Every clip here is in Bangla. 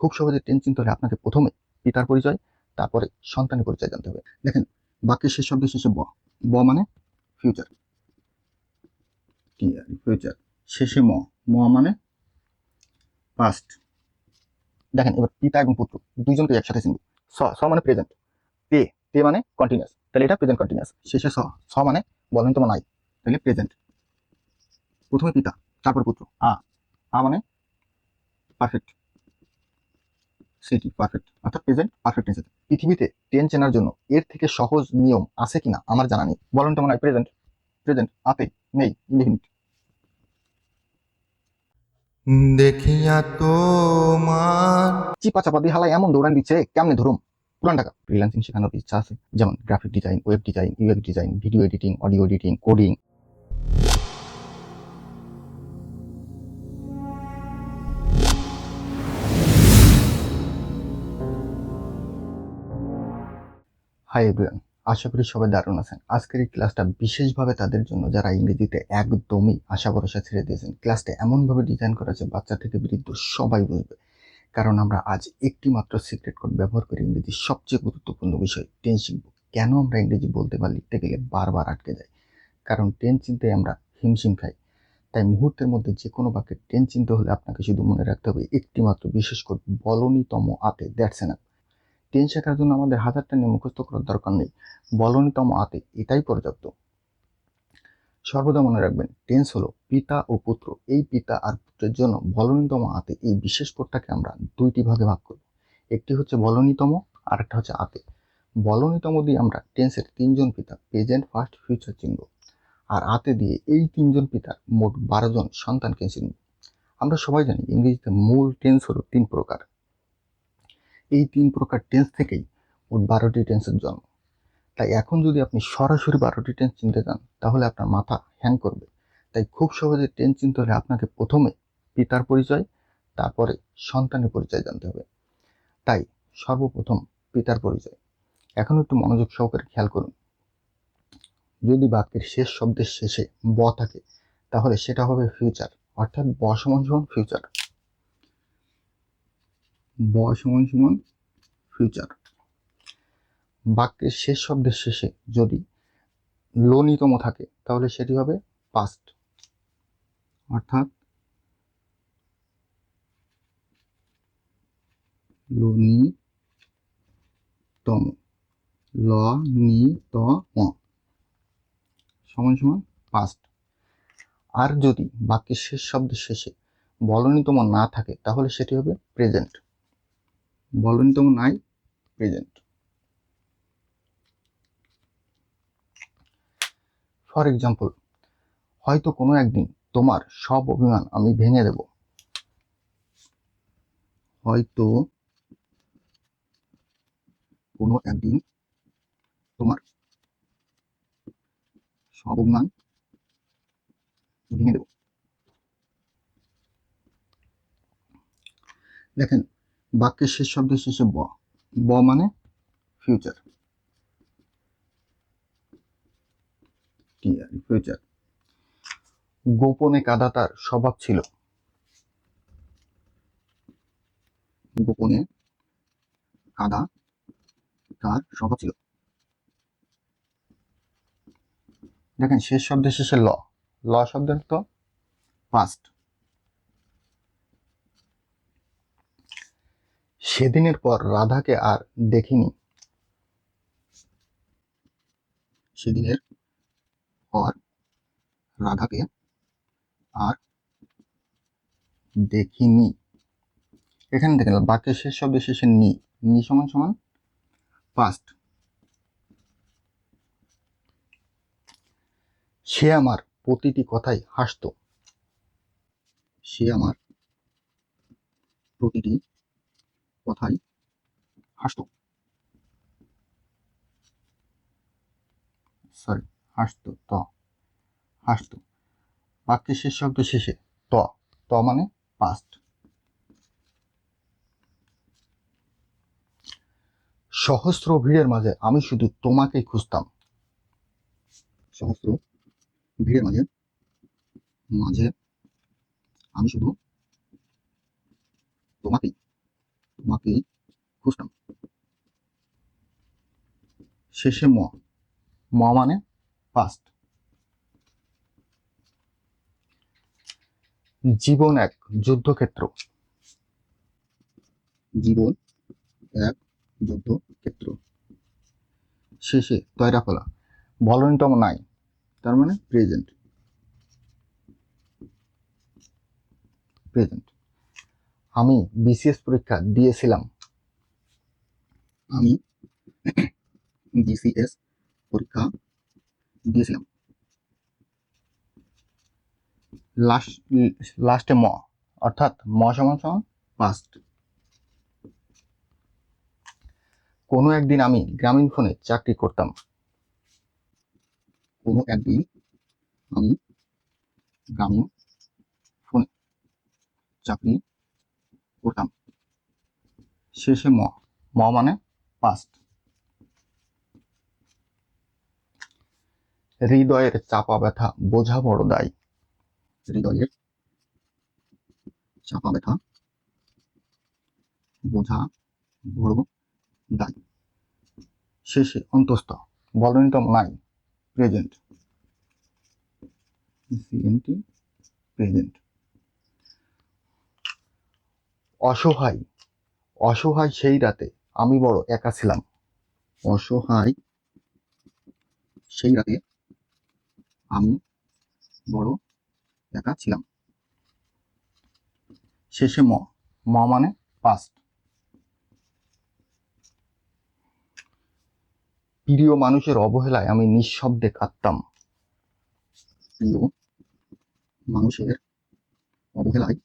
খুব সহজে টেন্স চিনতে হলে আপনাকে প্রথমে পিতার পরিচয়, তারপরে সন্তানের পরিচয় জানতে হবে। দেখেন, বাক্যের শেষ শব্দের শেষে ব মানে ফিউচার, ফিউচার, শেষে ম মানে পাস্ট। দেখেন, এবার পিতা এবং পুত্র দুইজনকে একসাথে চিনব। স মানে প্রেজেন্ট, তে মানে কন্টিনিউয়াস, তাহলে এটা প্রেজেন্ট কন্টিনিউয়াস। শেষে স মানে বলেন নাই, তাহলে প্রেজেন্ট। প্রথমে পিতা, তারপর পুত্র। আ মানে পারফেক্ট, পারফেক্ট, অর্থাৎ প্রেজেন্ট পারফেক্ট টেন্সে। পৃথিবীতে টেন্স চেনার জন্য এর থেকে সহজ নিয়ম আছে কিনা আমার জানা নেই। বলেন নাই প্রেজেন্ট, আতে, নেই, ইনডিফিনিট। দেখিয়া তোমার চিপা চাপা দিয়ে হালাই এমন দৌড়ান দিচ্ছে, কেমনে ধরুম? পুরান টাকা। ফ্রিল্যান্সিং শেখানোর ইচ্ছা আছে, যেমন graphic design, web design, UX design, video editing, audio editing, coding. Hi everyone, আশা করি সবাই দারুণ আছেন। আজকের এই ক্লাসটা বিশেষভাবে তাদের জন্য যারা ইংরেজিতে একদমই আশা ভরসা ছেড়ে দিয়েছেন। ক্লাসটা এমনভাবে ডিজাইন করা আছে বাচ্চা থেকে বৃদ্ধ সবাই বুঝবে, কারণ আমরা আজ একটি মাত্র সিক্রেট কোড ব্যবহার করে ইংরেজির সবচেয়ে গুরুত্বপূর্ণ বিষয় টেন্স শিখব। কেন আমরা ইংরেজি বলতে বা লিখতে গেলে বারবার আটকে যাই? কারণ টেন্স চিনতে আমরা হিমশিম খাই। তাই মুহূর্তের মধ্যে যে কোনো বাক্যের টেন্স চিনতে হলে আপনাকে শুধু মনে রাখতে হবে একটি মাত্র বিশেষ কোড, বলনিতম আতে, দ্যাটস এনাফ। টেন্স শেখার জন্য আমাদের হাজারটা নিয়ম মুখস্থ করার দরকার নেই, বলনিতম আতে এটাই পর্যাপ্ত। সর্বদা মনে রাখবেন, টেন্স হলো পিতা ও পুত্র। এই পিতা আর পুত্রের জন্য বলনিতম আতে এই বিশেষ কোডটাকে আমরা দুইটি ভাগে ভাগ করব। একটি হচ্ছে বলনিতম, আর একটা হচ্ছে আতে। বলনিতম দিয়ে আমরা টেন্সের তিনজন পিতা, প্রেজেন্ট, ফার্স্ট, ফিউচার চিনব। আর আতে দিয়ে এই তিনজন পিতার মোট 12 জন সন্তানকে চিনব। আমরা সবাই জানি ইংরেজিতে মূল টেন্স হলো 3 প্রকার। এই 3 প্রকার টেন্স থেকেই মোট 12টি টেন্সের জন্ম। তাই এখন যদি আপনি সরাসরি 12টি টেন্স চিনতে চান, তাহলে আপনার মাথা হ্যাং করবে। তাই খুব সহজে টেন্স চিনতে হলে আপনাকে প্রথমে পিতার পরিচয়, তারপরে সন্তানের পরিচয় জানতে হবে। তাই সর্বপ্রথম পিতার পরিচয়। এখন একটু মনোযোগ সহকারে খেয়াল করুন। যদি বাক্যের শেষ শব্দের শেষে ব থাকে, তাহলে সেটা হবে ফিউচার, অর্থাৎ ব সমান সমান ফিউচার। ব সমান সমান ফিউচার। বাক্যের শেষ শব্দের শেষে যদি লোনিতম থাকে, তাহলে সেটি হবে পাস্ট, অর্থাৎ লোনিতম, ল নি ত ম সমান সমান পাস্ট। আর যদি বাক্যের শেষ শব্দের শেষে বলনিতম না থাকে, তাহলে সেটি হবে প্রেজেন্ট। বলনিতম নাই, প্রেজেন্ট। ফর এক্সাম্পল, হয়তো কোনো একদিন তোমার সব অভিমান আমি ভেঙে দেব। হয়তো কোনো একদিন তোমার সব অভিমান ভেঙে দেব। দেখেন, বাক্যের শেষ শব্দের শেষে ব মানে ফিউচার, ফিউচার। গোপনে কাদা তার স্বভাব ছিল। গোপনে কাদা তার স্বভাব ছিল। দেখেন, শেষ শব্দের শেষে ল শব্দের তো পাস্ট। সেদিনের পর রাধাকে আর দেখিনি। সেদিনের পর রাধাকে আর দেখিনি। এখানে দেখেন, বাক্যের শেষ শব্দের শেষে নি সমান সমান পাস্ট। সে আমার প্রতিটি কথাই হাসতো। সে আমার প্রতিটি কথাই হাসতো, সরি, হাসতো, হাসতো। বাক্যের শেষ শব্দ শেষে ত মানে পাস্ট। সহস্র ভিড়ের মাঝে আমি শুধু তোমাকেই খুঁজতাম। সহস্র ভিড়ের মাঝে মাঝে আমি শুধু তোমাকেই মকে খুঁজতাম। শেষে ম, ম মানে পাস্ট। জীবন এক যুদ্ধক্ষেত্র, জীবন এক যুদ্ধক্ষেত্র। শেষে তয়রা ফলা, বলনীতম নাই, তার মানে প্রেজেন্ট। প্রেজেন্ট। আমি বিসিএস পরীক্ষা দিয়েছিলাম, আমি বিসিএস পরীক্ষা দিয়েছিলাম। লাস্টে ম, অর্থাৎ ম সমান সমান পাস্ট। কোনো একদিন আমি গ্রামীণ ফোনে চাকরি করতাম, কোনো একদিন আমি গ্রামীণ ফোনে চাকরি করতাম। শেষে ম, ম মানে পাস্ট। হৃদয়ের চাপা ব্যথা বোঝা বড় দায়, হৃদয়ের চাপা ব্যথা বোঝা বড় দায়। শেষে অন্তস্থ, বলনীতম নাই, প্রেজেন্ট। CNT, present. অসহায়, অসহায় সেই রাতে আমি বড় একা ছিলাম, অসহায় সেই রাতে আমি বড় একা ছিলাম। শেষে ম, ম মানে পাস্ট। প্রিয় মানুষের অবহেলায় আমি নিঃশব্দে কাঁদতাম, প্রিয় মানুষের অবহেলায়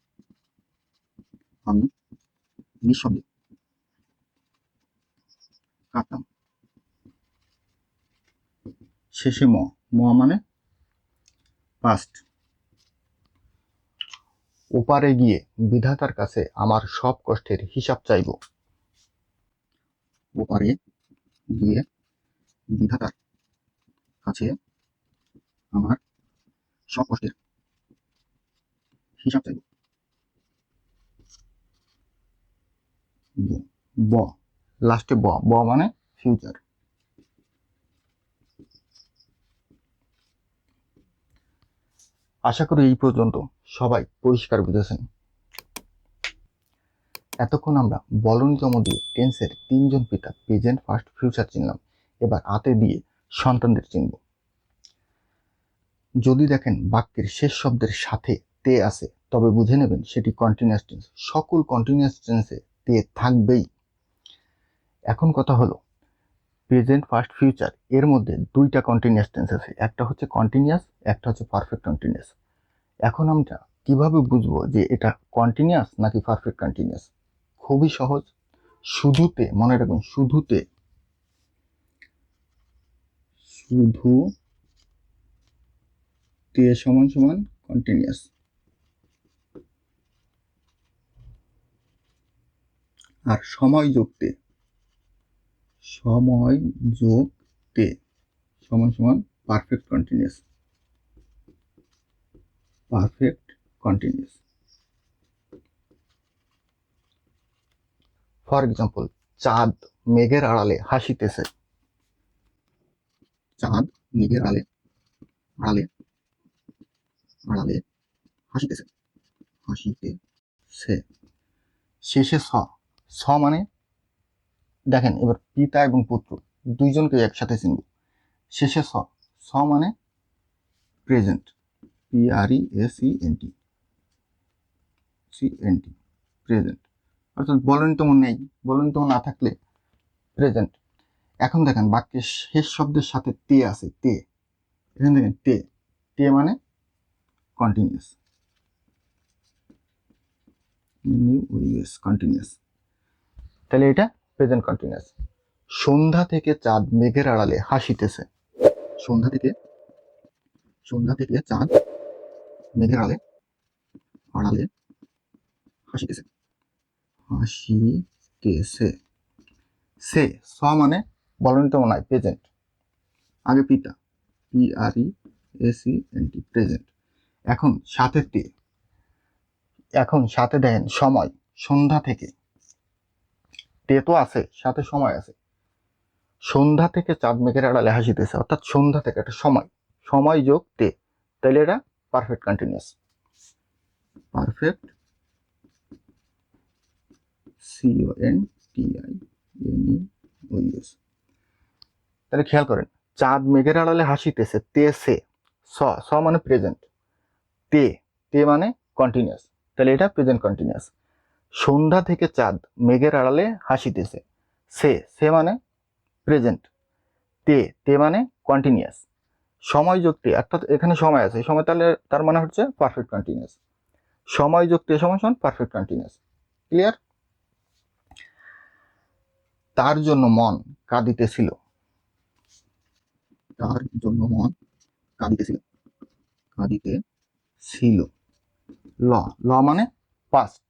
আমি নিঃশব্দে কাঁদতাম। শেষে ম, ম মানে পাস্ট। ওপারে গিয়ে বিধাতার কাছে আমার সব কষ্টের হিসাব চাইব, ওপারে গিয়ে বিধাতার কাছে আমার সব কষ্টের হিসাব চাইব। ব, ব, লাস্টে ব, ব মানে ফিউচার। আশা করি এই পর্যন্ত সবাই পরিষ্কার বুঝেছেন। এতক্ষণ আমরা বলনীতম দিয়ে টেন্সের তিনজন পিতা প্রেজেন্ট, ফার্স্ট, ফিউচার চিনলাম। এবার আতে দিয়ে সন্তানদের চিনব। যদি দেখেন বাক্যের শেষ শব্দের সাথে তে আছে, তবে বুঝে নেবেন সেটি কন্টিনিউয়াস টেন্স। সকল কন্টিনিউয়াস টেন্সে তে থাকবেই। এখন কথা হলো প্রেজেন্ট, ফার্স্ট, ফিউচার এর মধ্যে দুইটা কন্টিনিউয়াস টেন্স আছে, একটা হচ্ছে কন্টিনিউয়াস, একটা হচ্ছে পারফেক্ট কন্টিনিউয়াস। এখন আমরা কিভাবে বুঝবো যে এটা কন্টিনিউয়াস নাকি পারফেক্ট কন্টিনিউয়াস? খুবই সহজ, শুধুতে মনে রাখবেন, শুধুতে, শুধু তে সমান সমান কন্টিনিউয়াস। আর সময় যোগ তে, সময় যোগ তে সমান সমান perfect continuous, perfect continuous. For example, চাঁদ মেঘের আড়ালে হাসিতেছে, চাঁদ মেঘের আড়ালে আড়ালে আড়ালে হাসিতেছে, হাসিতেছে। শেষে স, স মানে দেখেন এবার পিতা এবং পুত্র দুইজনকে একসাথে চিনব। শেষে স, স মানে প্রেজেন্ট, PRESENT, CNT, প্রেজেন্ট। অর্থাৎ বলনীতম নেই, বলনীতম না থাকলে প্রেজেন্ট। এখন দেখেন বাক্যের শেষ শব্দের সাথে তে আছে, তে, এখানে দেখেন তে, তে মানে কন্টিনিউয়াস, কন্টিনিউয়াস। তাহলে এটা প্রেজেন্ট কন্টিনিউয়াস। সন্ধ্যা থেকে চাঁদ মেঘের আড়ালে হাসিতেছে, সন্ধ্যা থেকে চাঁদ মেঘের আড়ালে আড়ালে হাসিতেছে, হাসিতেছে। সে, স মানে বলনীতম নয়, প্রেজেন্ট। আগে পিতা, PRESENT, প্রেজেন্ট। এখন সাথে তে, এখন সাথে দেখেন সময়, সন্ধ্যা থেকে, তে তো আছে, সাথে সময় আছে। সন্ধ্যা থেকে চাঁদ মেঘের আড়ালে হাসিতেছে, অর্থাৎ সন্ধ্যা থেকে একটা সময়, সময় যোগ তে, তাহলে এটা পারফেক্ট কন্টিনিউয়াস। Perfect CONTINUOUS। তাহলে খেয়াল করেন, চাঁদ মেঘের আড়ালে হাসিতেছে, তে সে, স মানে প্রেজেন্ট, তে তে মানে কন্টিনিউয়াস, তাহলে এটা প্রেজেন্ট কন্টিনিউয়াস। সন্ধ্যা থেকে চাঁদ মেঘের আড়ালে হাসিতেছে, সে মানে প্রেজেন্ট, তে তে মানে কন্টিনিউয়াস, সময় যোগ তে, অর্থাৎ এখানে সময় আছে, সময় তাহলে তার মানে হচ্ছে পারফেক্ট কন্টিনিউয়াস। সময় যোগ তে সমান সমান পারফেক্ট কন্টিনিউয়াস। ক্লিয়ার? তার জন্য মন কাঁদিতেছিল, তার জন্য মন কাঁদিতেছিল, কাঁদিতেছিল, ল ল মানে পাস্ট,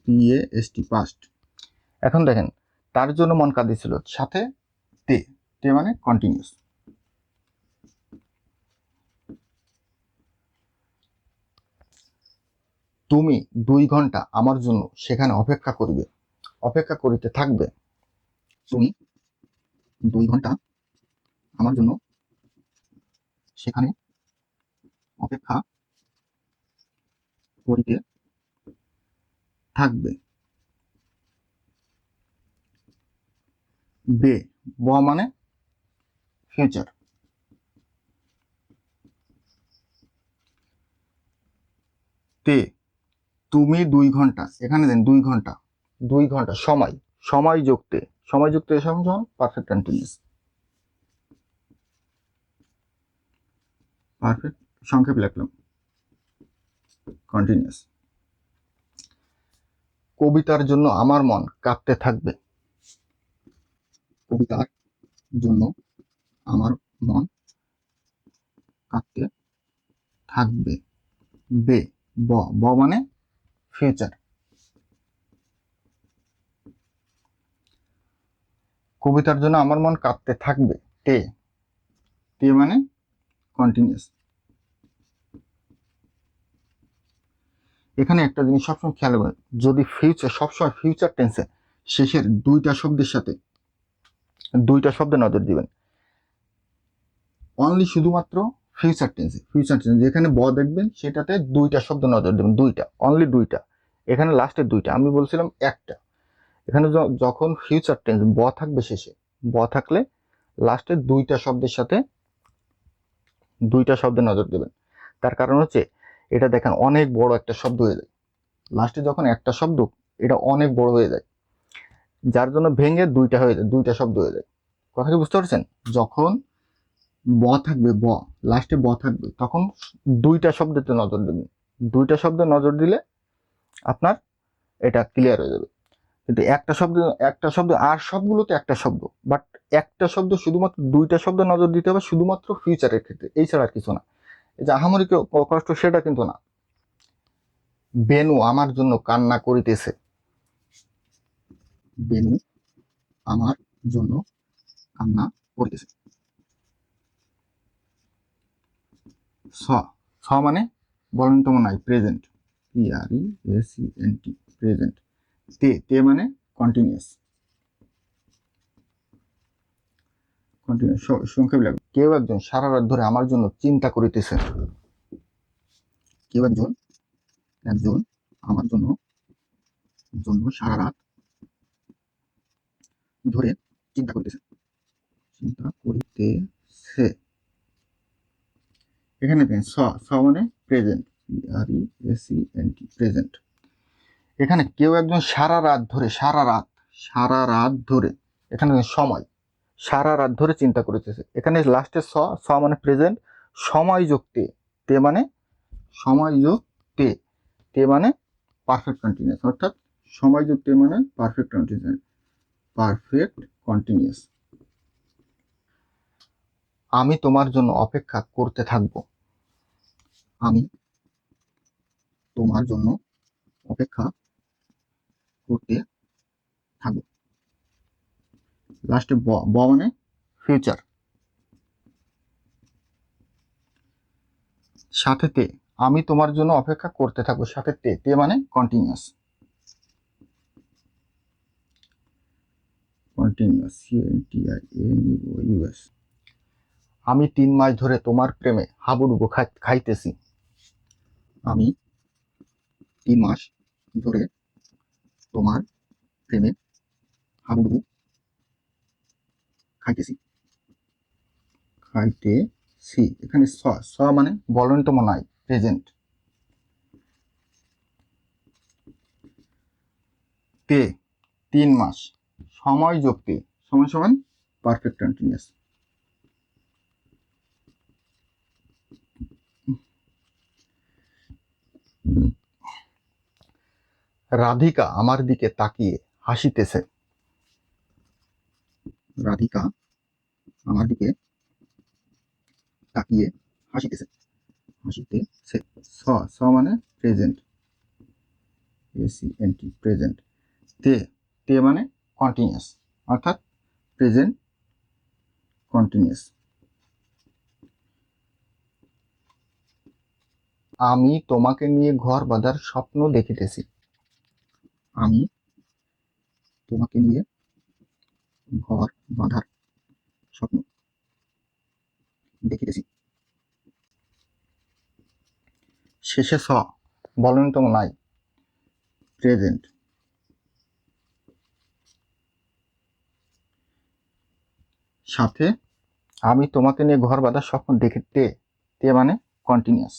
PAST পাস্ট। এখন দেখেন, তার জন্য মন কাঁদিছিল, সাথে তে, তে মানে কন্টিনিউয়াস। তুমি 2 ঘন্টা আমার জন্য সেখানে অপেক্ষা করিবে, অপেক্ষা করিতে থাকবে। তুমি 2 ঘন্টা আমার জন্য সেখানে অপেক্ষা করিতে থাকবে। বে, ব মানে ফিউচার। তে, তুমি 2 ঘন্টা, এখানে দেন 2 ঘন্টা, 2 ঘন্টা সময়, সময় যুক্তে, সময় যুক্তে সমান পারফেক্ট কন্টিনিউয়াস। পারফেক্ট সংক্ষেপে লিখলাম কন্টিনিউয়াস। কবিতার জন্য আমার মন কাঁপতে থাকবে, কবিতার জন্য আমার মন কাঁপতে থাকবে। বে, ব ব মানে ফিউচার। কবিতার জন্য আমার মন কাঁপতে থাকবে, তে তে মানে কন্টিনিউয়াস। এখানে একটা জিনিস সবসময় খেয়াল করবেন, যদি ফিউচার, সবসময় ফিউচার টেন্সে শেষের 2টা শব্দের সাথে 2টা শব্দে নজর দিবেন। অনলি শুধুমাত্র ফিউচার টেন্সে, ফিউচার টেন্স যেখানে ব দেখবেন সেটাতে 2টা শব্দ নজর দেবেন, 2টা, অনলি 2টা। এখানে লাস্টের 2টা, আমি বলছিলাম একটা। এখানে যখন ফিউচার টেন্স ব থাকবে শেষে, ব থাকলে লাস্টের 2টা শব্দের সাথে 2টা শব্দে নজর দেবেন। তার কারণ হচ্ছে, এটা দেখেন অনেক বড় একটা শব্দ হয়ে যায়, লাস্টে যখন একটা শব্দ, এটা অনেক বড় হয়ে যায়, যার জন্য ভেঙে 2টা হয়ে যায়, 2টা শব্দ হয়ে যায়। কথা কি বুঝতে পারছেন? যখন ব থাকবে, ব লাস্টে ব থাকবে, তখন 2টা শব্দতে নজর দেবেন, 2টা শব্দে নজর দিলে আপনার এটা ক্লিয়ার হয়ে যাবে। কিন্তু একটা শব্দ আর সবগুলোতে একটা শব্দ, বাট একটা শব্দ শুধুমাত্র 2টা শব্দ নজর দিতে হবে, শুধুমাত্র ফিউচারের ক্ষেত্রে, এই ছাড়া আর কিছু না। এই যে আহামরি কষ্ট সেটা কিন্তু না। বেনু আমার জন্য কান্না করিতেছে, বেনু আমার জন্য কান্না করিতেছে। স, স মানে বলন্তম নাই, প্রেজেন্ট, PRESENT, প্রেজেন্ট। তে, তে মানে কন্টিনিউয়াস, কন্টিনিউয়াস। সংক্ষেপে লাগবে, কেউ একজন সারা রাত ধরে আমার জন্য চিন্তা করিতেছে, কেউ একজন, একজন আমার জন্য সারা রাত ধরে চিন্তা করিতেছে, চিন্তা করিতেছে। এখানে দেখেন স, স মানে প্রেজেন্ট, PRESENT, প্রেজেন্ট। এখানে কেউ একজন সারা রাত ধরে, সারা রাত, সারা রাত ধরে, এখানে সময়, সারা রাত ধরে চিন্তা করিতেছে। এখানে লাস্টে স, স মানে প্রেজেন্ট, সময় যোগ তে, তে মানে সময় যোগ তে, তে মানে পারফেক্ট কন্টিনিউয়াস, অর্থাৎ সময় যোগ তে মানে পারফেক্ট কন্টিনিউয়াস, পারফেক্ট কন্টিনিউয়াস। আমি তোমার জন্য অপেক্ষা করতে থাকব, আমি তোমার জন্য অপেক্ষা করতে থাকব। লাস্টে ব, ব মানে ফিউচার, সাথে তে, আমি তোমার জন্য অপেক্ষা করতে থাকবো, সাথে তে, তে মানে কন্টিনিউয়াস। Continuous, CONTINUOUS। আমি 3 মাস ধরে তোমার প্রেমে হাবুডুবু খাইতেছি। আমি 3 মাস ধরে তোমার প্রেমে হাবুডুবু খাইতেছি। এখানে স মানে বলন্তম নাই, প্রেজেন্ট। তে 3 মাস, সময় যোগ তে সময় সমান পারফেক্ট কন্টিনিউয়াস। রাধিকা আমার দিকে তাকিয়ে হাসিতেছে। রাধিকা আমার দিকে তাকিয়ে হাসিতেছে। স মানে প্রেজেন্ট, ACNT, প্রেজেন্ট। তে মানে কন্টিনিউয়াস, অর্থাৎ প্রেজেন্ট কন্টিনিউয়াস। আমি তোমাকে নিয়ে ঘর বাঁধার স্বপ্ন দেখিতেছি। আমি তোমাকে নিয়ে ঘর বাঁধার স্বপ্ন দেখিতেছি। শেষে বলন্তম নাই, প্রেজেন্ট। সাথে আমি তোমাকে নিয়ে ঘর বাঁধার স্বপ্ন দেখিতে, তে মানে কন্টিনিউয়াস।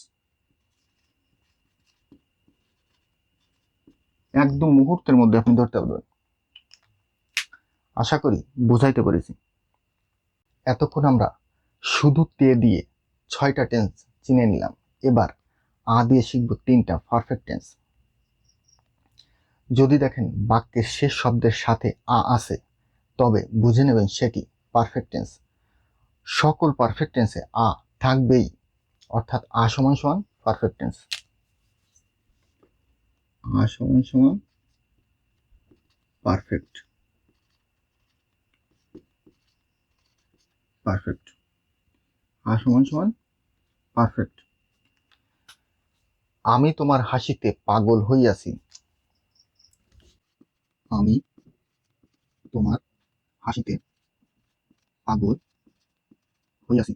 একদম মুহূর্তের মধ্যে আপনি ধরতে পারবেন। আশা করি বুঝাইতে পেরেছি। এতক্ষণ আমরা শুধু তে দিয়ে 6টা টেন্স চিনে নিলাম। এবার দিয়ে শিখব 3টা পারফেক্ট টেন্স। যদি দেখেন বাক্যের শেষ শব্দের সাথে আছে, তবে বুঝে নেবেন সেটি পারফেক্ট টেন্স। সকল পারফেক্ট টেন্সে থাকবেই, অর্থাৎ সমান সমান পারফেক্ট টেন্স। সমান সমান পারফেক্ট, সমান সমান পারফেক্ট। আমি তোমার হাসিতে পাগল হইয়াছি। আমি তোমার হাসিতে পাগল হইয়াছি।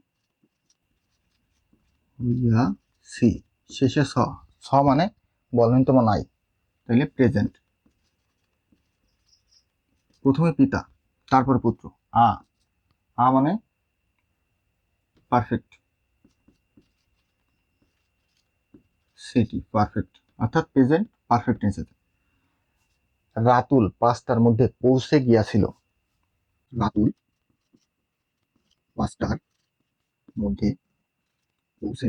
শেষে স মানে বলন্তম নাই, তাইলে প্রেজেন্ট। প্রথমে পিতা, তারপর পুত্র। মানে পারফেক্ট, সেটি পারফেক্ট, অর্থাৎ প্রেজেন্ট পারফেক্ট টেন্সে। রাতুল 5টার মধ্যে পৌঁছে গিয়াছিল। রাতুল 5টার মধ্যে পৌঁছে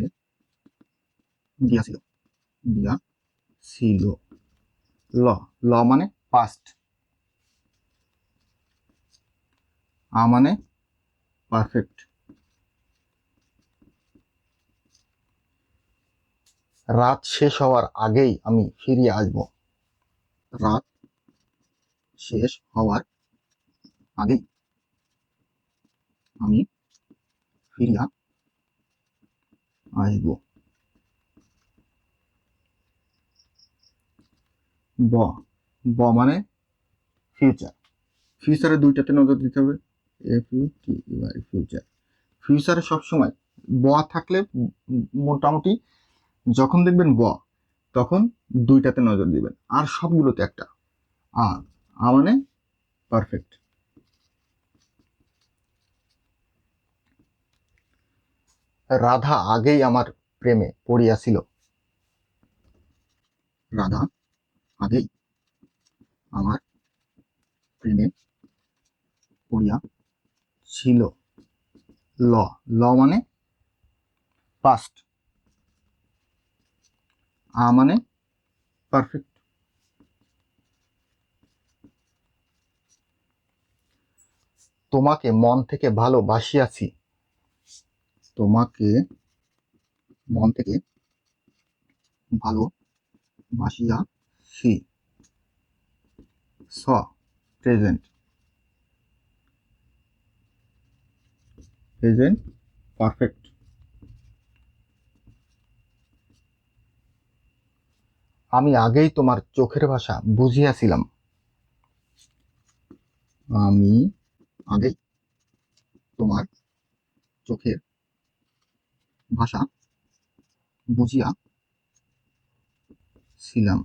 গিয়াছিল। ল মানে পাস্ট, মানে পারফেক্ট। রাত শেষ হওয়ার আগেই আমি ফিরে আসব। রাত শেষ হওয়ার আগেই আমি ফিরে আসব। মানে ফিউচার। ফিউচারে 2টাতে নজর দিতে হবে, ফিউচার। ফিউচারে সবসময় থাকলে মোটামুটি যখন দেখবেন তখন 2টাতে নজর দিবেন, আর সবগুলোতে একটা মানে পারফেক্ট। রাধা আগেই আমার প্রেমে পড়িয়াছিল। রাধা আগেই আমার প্রেমে পড়িয়াছিল। ল মানে পাস্ট, মানে পারফেক্ট। তোমাকে মন থেকে ভালোবাসিয়াছি। তোমাকে মন থেকে ভালোবাসিয়াছি। Present perfect. আমি আগেই তোমার চোখের ভাষা বুঝিয়াছিলাম। আমি আগেই তোমার চোখের ভাষা বুঝিয়া ছিলাম।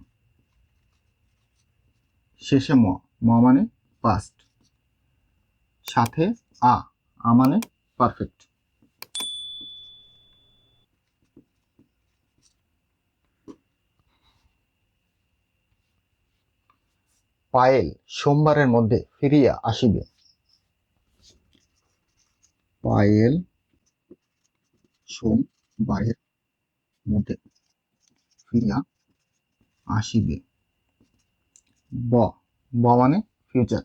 শেষে ম, ম মানে পাস্ট, সাথে আ মানে পারফেক্ট। পায়েল সোমবারের মধ্যে ফিরিয়া আসিবে। পায়েল সোমবারের মধ্যে ফিরিয়া আসিবে। ব, ব মানে ফিউচার।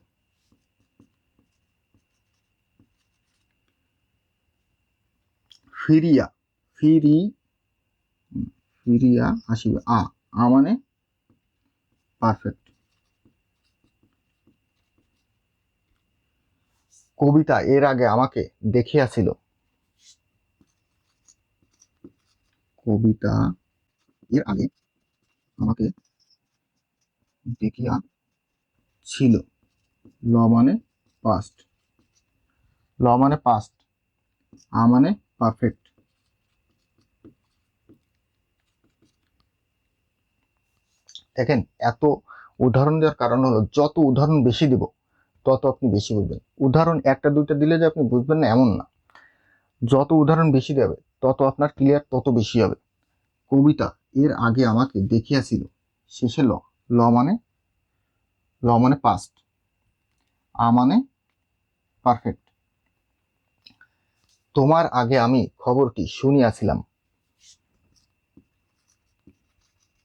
ফিরিয়া, ফিরিয়া আসিবে। আ মানে পারফেক্ট। কবিতা এর আগে আমাকে দেখিয়াছিল। কবিতা এর আগে আমাকে দেখিয়া ছিল। ল মানে পাস্ট, ল মানে পাস্ট, আ মানে পারফেক্ট। দেখেন, এত উদাহরণ দেওয়ার কারণ হলো যত উদাহরণ বেশি দিব তত আপনি বেশি বুঝবেন। উদাহরণ একটা দুইটা দিলে যে আপনি বুঝবেন না এমন না, যত উদাহরণ বেশি দেবে তত আপনার ক্লিয়ার তত বেশি হবে। কবিতা এর আগে আমাকে দেখিয়াছিল, শেষে ল, ল মানে পাস্ট, আ মানে পারফেক্ট। তোমার আগে আমি খবরটি শুনিয়াছিলাম।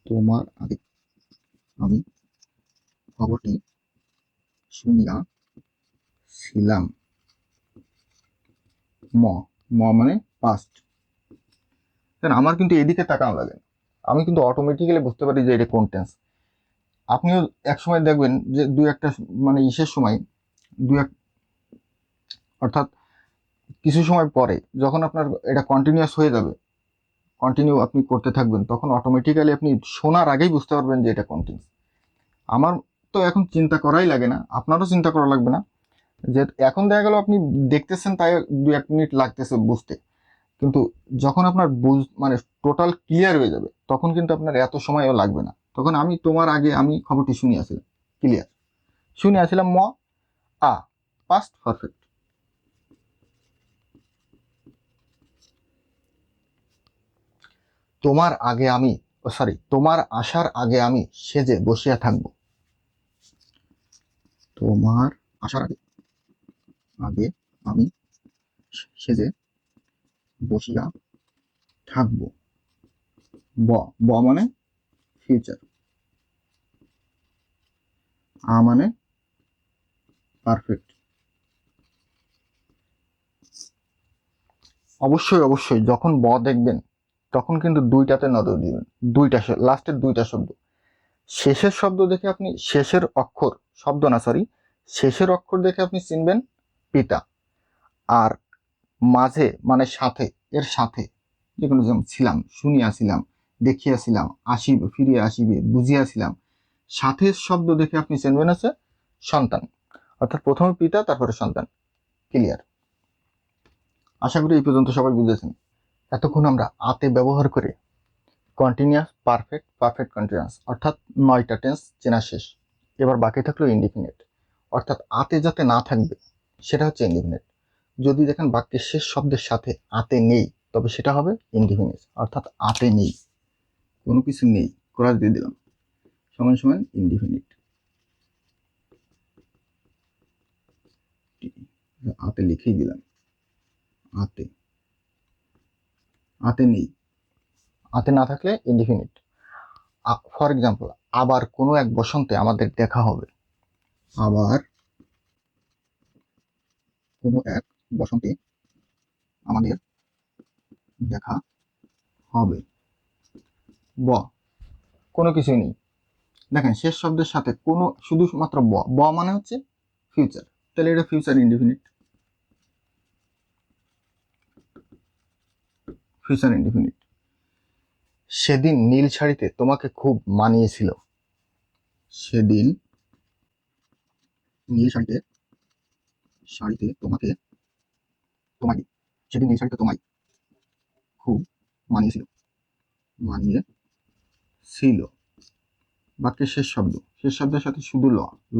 তোমার আগে আমি খবরটি শুনিয়াছিলাম। ম, ম মানে পাস্ট। আমার কিন্তু এদিকে তাকানো লাগে, আমি কিন্তু অটোমেটিক্যালি বুঝতে পারি যে এটা কোন টেন্স। আপনিও এক সময় দেখবেন যে দুই একটা মানে ইসের সময় দুই এক, অর্থাৎ কিছু সময় পরে যখন আপনার এটা কন্টিনিউয়াস হয়ে যাবে, কন্টিনিউ আপনি করতে থাকবেন, তখন অটোমেটিক্যালি আপনি শোনার আগেই বুঝতে পারবেন যে এটা কোন টেন্স। আমার তো এখন চিন্তা করাই লাগে না, আপনারও চিন্তা করা লাগবে না। যে এখন দেখা গেল আপনি দেখতেছেন তাই 2-1 মিনিট লাগতেছে বুঝতে, কিন্তু যখন আপনার মানে টোটাল ক্লিয়ার হয়ে যাবে তখন কিন্তু আপনার এত সময়ও লাগবে না। তখন আমি তোমার আগে আমি খবরটি শুনিয়াছিলাম, ক্লিয়ার, শুনিয়াছিলাম। ম, আ পাস্ট পারফেক্ট। তোমার আগে আমি, তোমার আসার আগে আমি সেজে বসিয়া থাকব। তোমার আসার আগে আগে আমি সেজে বসিয়া থাকব। ব, ব মানে ফিউচার, আ মানে পারফেক্ট। অবশ্যই অবশ্যই যখন ব দেখবেন তখন কিন্তু দুইটাতে নজর দিবেন। দুইটা, লাস্টের দুইটা শব্দ, শেষের শব্দ দেখে আপনি শেষের অক্ষর, শব্দ না সরি, শেষের অক্ষর দেখে আপনি চিনবেন পিতা। আর মাঝে মানে সাথে, এর সাথে যেগুলো যেমন ছিলাম, শুনিয়াছিলাম, দেখিয়াছিলাম, আসিবে, ফিরিয়া আসিবে, বুঝিয়াছিলাম, সাথের শব্দ দেখে আপনি চিনবেন আছে সন্তান। অর্থাৎ প্রথমে পিতা তারপরে সন্তান। ক্লিয়ার? আশা করি এই পর্যন্ত সবাই বুঝেছেন। এতক্ষণ আমরা আতে ব্যবহার করে কন্টিনিউয়াস, পারফেক্ট, পারফেক্ট কন্টিনিউয়াস অর্থাৎ 9টা টেন্স চেনা শেষ। এবার বাকি থাকলো ইনডিফিনিট, অর্থাৎ আতে যাতে না থাকবে সেটা হচ্ছে ইনডিফিনিট। যদি দেখেন বাক্যের শেষ শব্দের সাথে আতে নেই তবে সেটা হবে ইনডিফিনিট, অর্থাৎ আতে নেই, কোনো কিছু নেই, ক্রস দিয়ে দিলাম, সমান সমান ইনডিফিনিট। আতে লিখেই দিলাম, আতে, আতে নেই, আতে না থাকলে ইনডিফিনিট। ফর এক্সাম্পল, আবার কোনো এক বসন্তে আমাদের দেখা হবে। আবার কোনো এক বসন্তে আমাদের দেখা হবে। ব, কোনো কিছুই নেই। দেখেন শেষ শব্দের সাথে কোনো, শুধুমাত্র ব, ব মানে হচ্ছে ফিউচার, তাহলে এটা ফিউচার ইনডিফিনিট, ফিউচার ইনডিফিনিট। সেদিন নীল শাড়িতে তোমাকে খুব মানিয়েছিল। সেদিন নীল শাড়িতে, শাড়িতে তোমাকে তোমায় সেদিন এই শাড়িতে তোমায় খুব মানিয়েছিল মানিয়েছিল বাক্যের শেষ শব্দের সাথে শুধু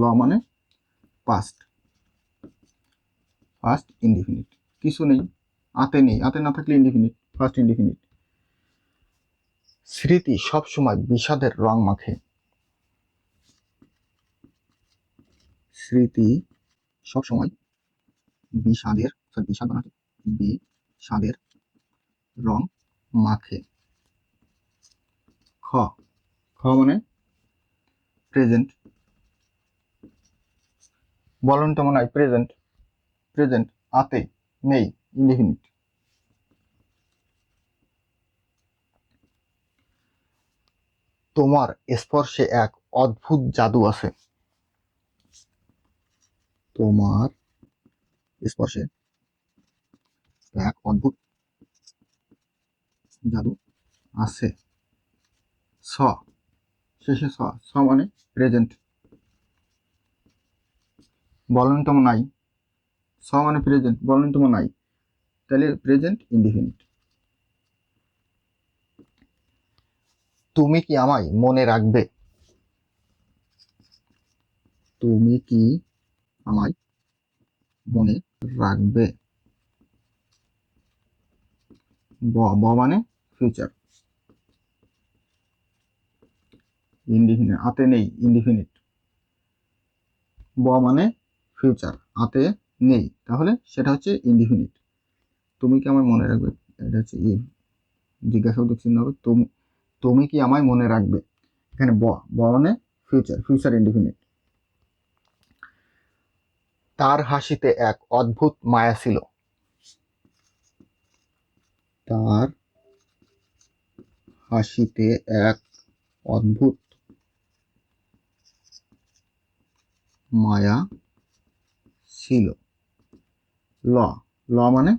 ল মানে পাস্ট ইনডিফিনিট। কিছু নেই, আতে না থাকলে ইনডিফিনিট, ফার্স্ট ইনডিফিনিট। স্মৃতি সবসময় বিষাদের রং মাখে। স্মৃতি সবসময় বিষাদের রং মাখে। খ মানে প্রেজেন্ট। বলুন তো মনে হয় প্রেজেন্ট আতে নেই, ইনডিফিনিট। তোমার স্পর্শে এক অদ্ভুত জাদু আছে। তোমার স্পর্শে এক অদ্ভুত জাদু আছে। শেষে মানে প্রেজেন্ট। বলন্তম নাই, মানে প্রেজেন্ট, বলন্তম নাই, তাহলে প্রেজেন্ট ইনডিফিনিট। তুমি কি আমায় মনে রাখবে? তুমি কি আমায় মনে রাখবে? মানে ফিউচার, ইনডিফিনিট, আতে নেই, ইনডিফিনিট। মানে ফিউচার, আতে নেই, তাহলে সেটা হচ্ছে ইনডিফিনিট। তুমি কি আমায় মনে রাখবে, এটা হচ্ছে জিজ্ঞাসাবাচক চিহ্ন হবে। তুমি কি আমায় মনে রাখবে, এখানে মানে ফিউচার ইনডিফিনিট। তার হাসিতে এক অদ্ভুত মায়া ছিল। তার হাসিতে এক অদ্ভুত মায়া ছিল। ল মানে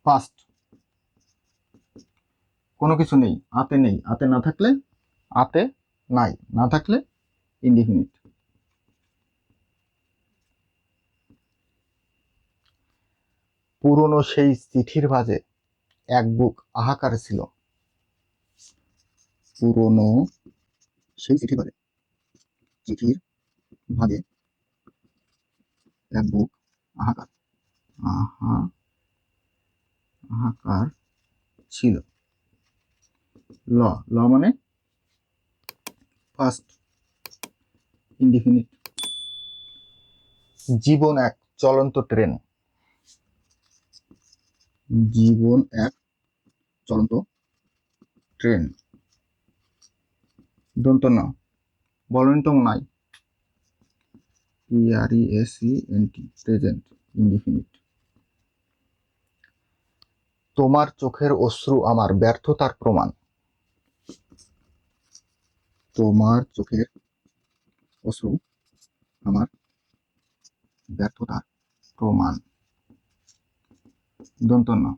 পাস্ট। কোনো কিছু নেই, আতে না থাকলে আতে নাই, না থাকলে ইনডিফিনিট। পুরনো সেই চিঠির ভাঁজে এক বুক হাহাকার ছিল। পুরনো সেই চিঠির ভাঁজে এক বুক হাহাকার ছিল। ল মানে ফার্স্ট ইনডিফিনিট। জীবন এক চলন্ত ট্রেন। জীবন এক চলন্ত ট্রেন, দন্ত না, বলন্তম নাই, PRESENT, প্রেজেন্ট ইনডিফিনিট। তোমার চোখের অশ্রু আমার ব্যর্থতার প্রমাণ। তোমার চোখের অশ্রু আমার ব্যর্থতার প্রমাণ, দন্ত না,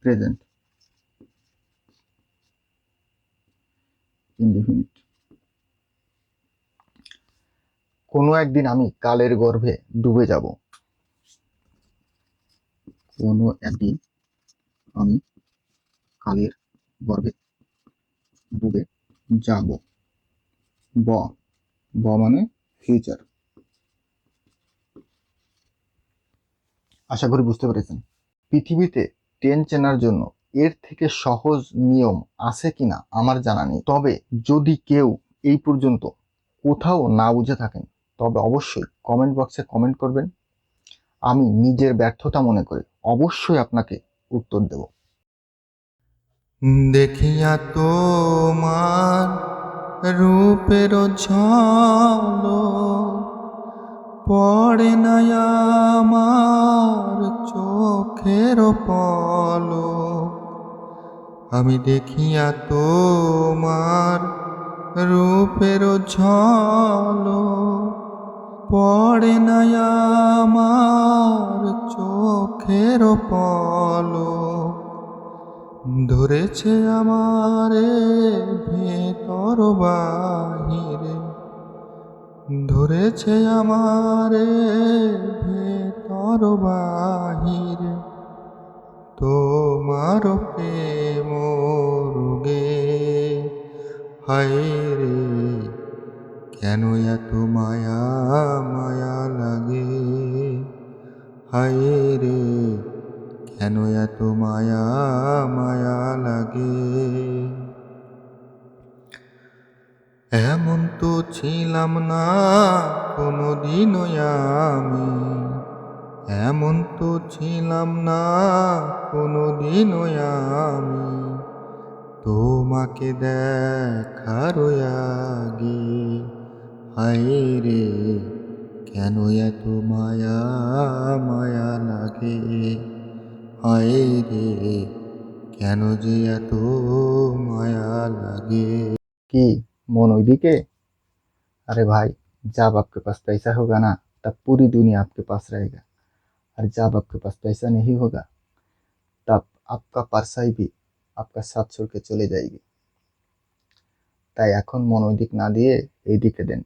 প্রেজেন্ট ইনডিফিনিট। কোনো একদিন আমি কালের গর্ভে ডুবে যাব। কোনো একদিন আমি কালের গর্ভে ডুবে যাব। মানে ফিউচার। আশা করি বুঝতে পেরেছেন। পৃথিবীতে টেন্স চেনার জন্য এর থেকে সহজ নিয়ম আছে কিনা আমার জানা নেই, তবে যদি কেউ এই পর্যন্ত কোথাও না বুঝে থাকেন তবে অবশ্যই কমেন্ট বক্সে কমেন্ট করবেন। আমি নিজের ব্যর্থতা মনে করে অবশ্যই আপনাকে উত্তর দেব। দেখিয়া তোমার রূপের ঝলক পড়ে না আমার চোখের পলক। আমি দেখিয়া তোমার রূপের ঝলক পড়ে না আমার চোখের পলক। ধরেছে আমারে ভেতর বাহিরে, ধরেছে আমারে ভেতর বাহিরে তোমার প্রেম রোগে। হায় রে কেন এত মায়া মায়া লাগে, হায় রে কেন এত মায়া মায়া লাগে। এমন তো ছিলাম না কোনোদিনও আমি, এমন তো ছিলাম না কোনোদিনও আমি, তোমাকে দেখার আগে। হায় রে কেন এত মায়া মায়া লাগে, হায় রে কেন যে এত মায়া লাগে। কি মন ওইদিকে? अरे भाई, जब आपके पास पैसा होगा ना, तब पूरी दुनिया आपके पास रहेगा। और जब आपके पास पैसा नहीं होगा, तब आपका परछाई भी आपका साथ छोड़ के चले जाएगी। তাই এখন মন ওই দিক না দিয়ে এই দিকে দেন,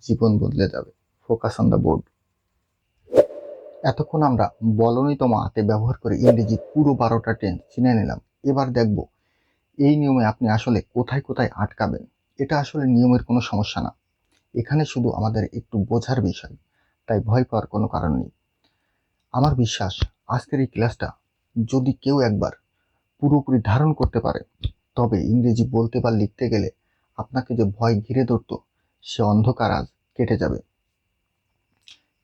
জীবন বদলে যাবে। Focus on the board. এতক্ষণ আমরা বলনি তোমা হাতে ব্যবহার করে ইংরেজি পুরো 12টা টেন্স চিনে নিলাম। এবার দেখব এই নিয়মে আপনি আসলে কোথায় কোথায় আটকাবেন। এটা আসলে নিয়মের কোনো সমস্যা না, এখানে শুধু আমাদের একটু বোঝার বিষয়। তাই ভয় পাওয়ার কোনো কারণ নেই। আমার বিশ্বাস আজকের এই ক্লাসটা যদি কেউ একবার পুরোপুরি ধারণ করতে পারে, তবে ইংরেজি বলতে বা লিখতে গেলে আপনাকে যে ভয় ঘিরে ধরতো সে অন্ধকার আজ কেটে যাবে।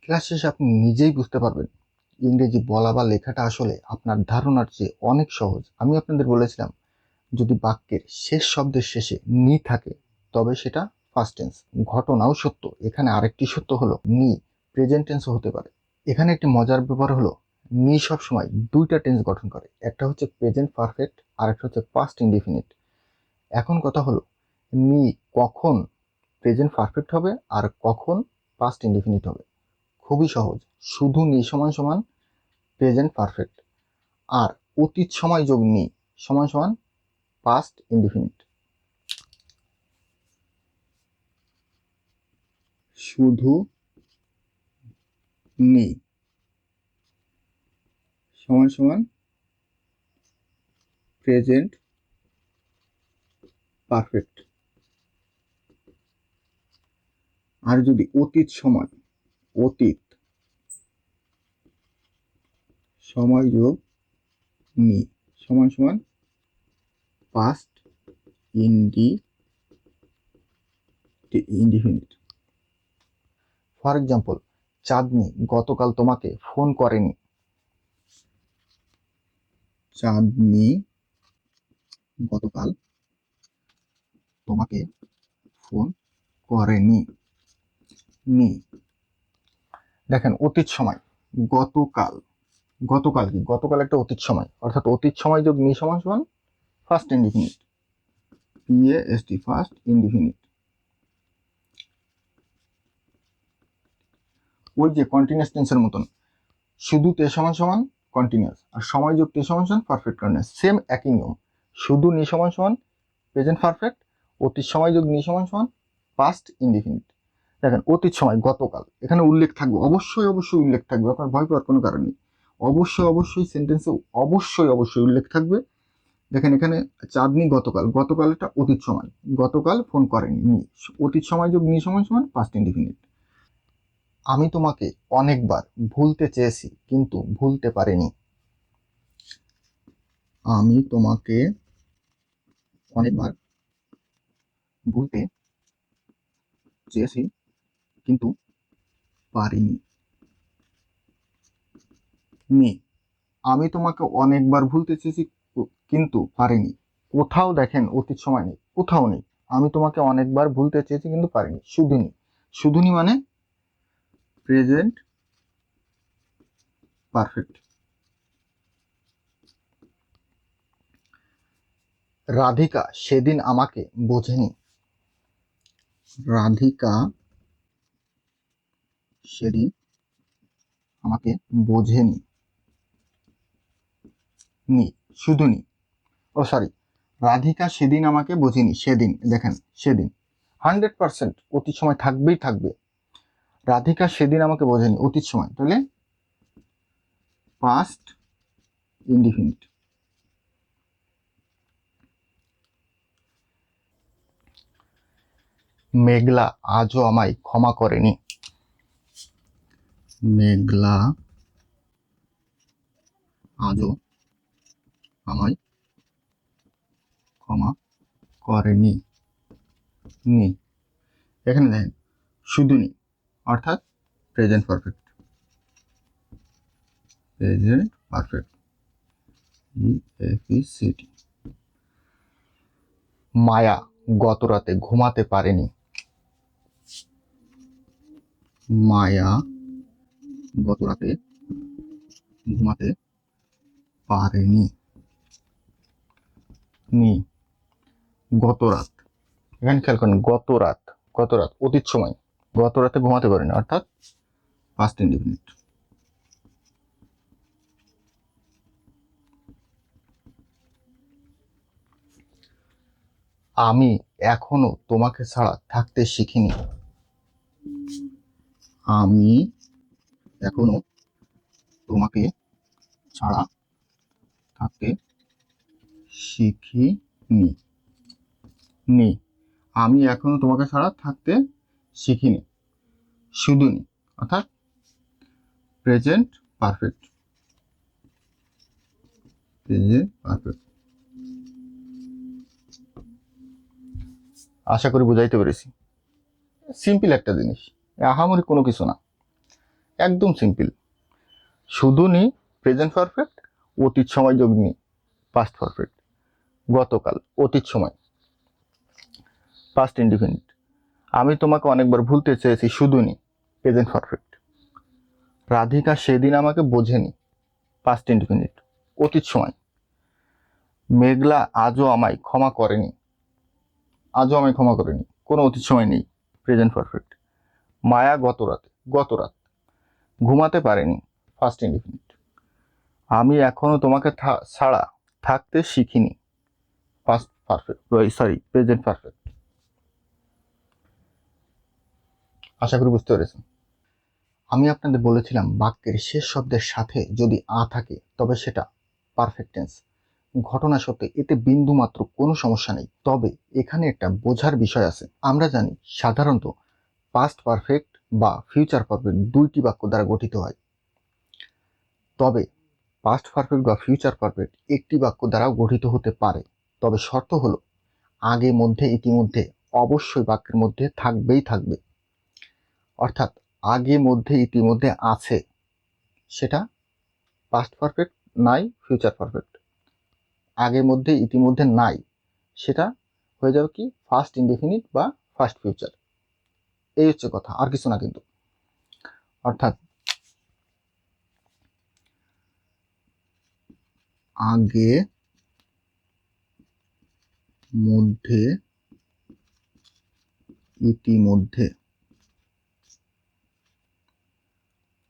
ক্লাস শেষে আপনি নিজেই বুঝতে পারবেন ইংরেজি বলা বা লেখাটা আসলে আপনার ধারণার চেয়ে অনেক সহজ। আমি আপনাদের বলেছিলাম যদি বাক্যের শেষ শব্দের শেষে নি থাকে তবে সেটা ফার্স্ট টেন্স। ঘটনাও সত্য। এখানে আরেকটি সত্য হলো নি প্রেজেন্ট টেন্সও হতে পারে। এখানে একটি মজার ব্যাপার হলো নি সবসময় দুইটা টেন্স গঠন করে, একটা হচ্ছে প্রেজেন্ট পারফেক্ট আর একটা হচ্ছে পাস্ট ইনডিফিনিট। এখন কথা হলো নি কখন প্রেজেন্ট পারফেক্ট হবে আর কখন পাস্ট ইনডিফিনিট হবে। খুবই সহজ, শুধু নি সমান সমান প্রেজেন্ট পারফেক্ট, আর অতীত সময় যোগ নি সমান সমান পাস্ট ইনডিফিনিট। শুধু নি সমান সমান প্রেজেন্ট পারফেক্ট, আর যদি অতীত সময় যোগ নি সমান সমান পাস্ট ইনডিফিনিট। ফর এক্সাম্পল, চাঁদনি গতকাল তোমাকে ফোন করেনি। চাঁদনি গতকাল তোমাকে ফোন করেনি। নি দেখেন অতীত সময় গতকাল, গতকাল কি গতকাল একটা অতীত সময়, অর্থাৎ অতীত সময় যোগ নি সমান সমান first indefinite, PAST first indefinite. ওই যে কন্টিনিউয়াস টেন্সের মতন, শুধু তে সমান সমান কন্টিনিউয়াস আর সময় যোগ তে সমান সমান পারফেক্ট কন্টিনিউয়াস, সেম একই নিয়ম। শুধু নি সমান সমান প্রেজেন্ট পারফেক্ট, অতীত সময় যোগ নি সমান সমান পাস্ট ইনডিফিনিট। দেখেন অতীত সময় গতকাল, এখানে উল্লেখ থাকবে, অবশ্যই অবশ্যই উল্লেখ থাকবে, আপনার ভয় পাওয়ার কোনো কারণ নেই। অবশ্যই অবশ্যই সেন্টেন্সে অবশ্যই অবশ্যই উল্লেখ থাকবে। দেখেন এখানে চাঁদনি গতকাল, গতকালটা অতীত সময়, গতকাল ফোন করেনি নি, অতীত সময় যোগ নি সমান সমান পাস্ট ইনডিফিনিট। আমি তোমাকে অনেকবার ভুলতে চেয়েছি কিন্তু ভুলতে পারিনি। আমি তোমাকে অনেকবার ভুলতে চেয়েছি কিন্তু পারিনি। নি আমি তোমাকে অনেকবার ভুলতে চেয়েছি কিন্তু পারিনি। কোথাও দেখেন অতীত সময় নেই, কোথাও নেই। আমি তোমাকে অনেকবার ভুলতে চেয়েছি কিন্তু পারিনি, শুধু নি। শুধু নি মানে প্রেজেন্ট পারফেক্ট। রাধিকা সেদিন আমাকে বোঝেনি। রাধিকা সেদিন আমাকে বোঝেনি। নি শুধু নি, ও সরি, রাধিকা সেদিন আমাকে বোঝেনি। সেদিন দেখেন সেদিন 100% অতীত সময় থাকবেই থাকবে, রাধিকা সেদিন আমাকে বোঝেনি, অতীত সময়, তাহলে পাস্ট ইনডিফিনিট। মেঘলা আজও আমায় ক্ষমা করেনি। মেঘলা আজও আমায় ক্ষমা করেনি। নি, এখানে দেখেন শুধু নি অর্থাৎ present perfect. Present perfect, E F E C T. Maya গত রাতে ঘুমাতে পারেনি। মায়া গত রাতে ঘুমাতে পারেনি। নি, গত রাত, এখানে খেয়াল করেন গত রাত, গত রাত অতীত সময়, গত রাতে ঘুমাতে পারেনি অর্থাৎ পাস্ট ইনডিফিনিট। আমি এখনো তোমাকে ছাড়া থাকতে শিখিনি। আমি এখনো তোমাকে ছাড়া থাকতে শিখিনি। নি, আমি এখনো তোমাকে ছাড়া থাকতে শিখিনি। শুধু নি অর্থাৎ প্রেজেন্ট পারফেক্ট। Present perfect. আশা করি বুঝাইতে পেরেছি। সিম্পল একটা জিনিস, আহামরি কোনো কিছু না, একদম সিম্পল। শুধু নি প্রেজেন্ট পারফেক্ট, অতীত সময় যোগ নি পাস্ট পারফেক্ট, গতকাল অতীত সময় পাস্ট ইনডিফিনিট। আমি তোমাকে অনেকবার ভুলতে চেয়েছি, শুধু নি প্রেজেন্ট পারফেক্ট। রাধিকা সেদিন আমাকে বোঝেনি, পাস্ট ইনডিফিনিট, অতীত সময়। মেঘলা আজও আমায় ক্ষমা করেনি। আজও আমায় ক্ষমা করেনি, কোনো অতীত সময় নেই, প্রেজেন্ট পারফেক্ট। মায়া গত রাতে, গত রাত। ঘুমাতে পারেনি, ফার্স্ট ইনডিফিনিট। আমি এখনো তোমাকে ছাড়া থাকতে শিখিনি, past perfect, sorry present perfect. আশা করি বুঝতে পেরেছেন। আমি আপনাদের বলেছিলাম বাক্যের শেষ শব্দের সাথে যদি আ থাকে তবে সেটা পারফেক্ট টেন্স। ঘটনা সত্ত্বে এতে বিন্দু মাত্র কোনো সমস্যা নেই, তবে এখানে একটা বোঝার বিষয় আছে। আমরা জানি সাধারণত পাস্ট পারফেক্ট বা ফিউচার পারফেক্ট দুইটি বাক্য দ্বারা গঠিত হয়, তবে পাস্ট পারফেক্ট বা ফিউচার পারফেক্ট একটি বাক্য দ্বারাও গঠিত হতে পারে। তবে শর্ত হলো আগে মধ্যে ইতিমধ্যে অবশ্যই বাক্যের মধ্যে থাকবেই থাকবে। অর্থাৎ আগে মধ্যে ইতিমধ্যে আছে, সেটা পাস্ট পারফেক্ট নাই ফিউচার পারফেক্ট। আগে মধ্যে ইতিমধ্যে নাই, সেটা হয়ে যাবে কি ফার্স্ট ইনডেফিনিট বা ফার্স্ট ফিউচার। এই হচ্ছে কথা, আর কিছু না কিন্তু। অর্থাৎ আগে মধ্যে ইতিমধ্যে,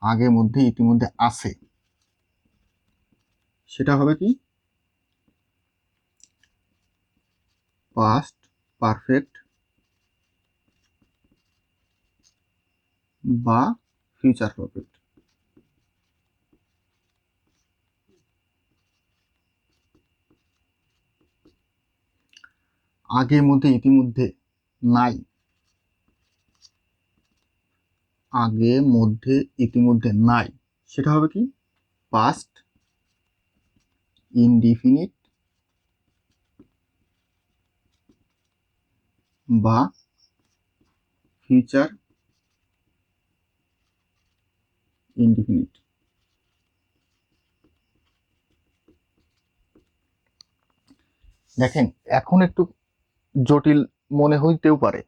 আগে মধ্যে ইতিমধ্যে আছে, সেটা হবে কি পাস্ট পারফেক্ট বা ফিউচার পারফেক্ট। আগে মধ্যে ইতিমধ্যে নাই, আগে মধ্যে ইতিমধ্যে নাই, সেটা হবে কি পাস্ট ইনডিফিনিট বা ফিউচার ইনডিফিনিট। দেখেন এখন একটু জটিল মনে হইতেও পারে,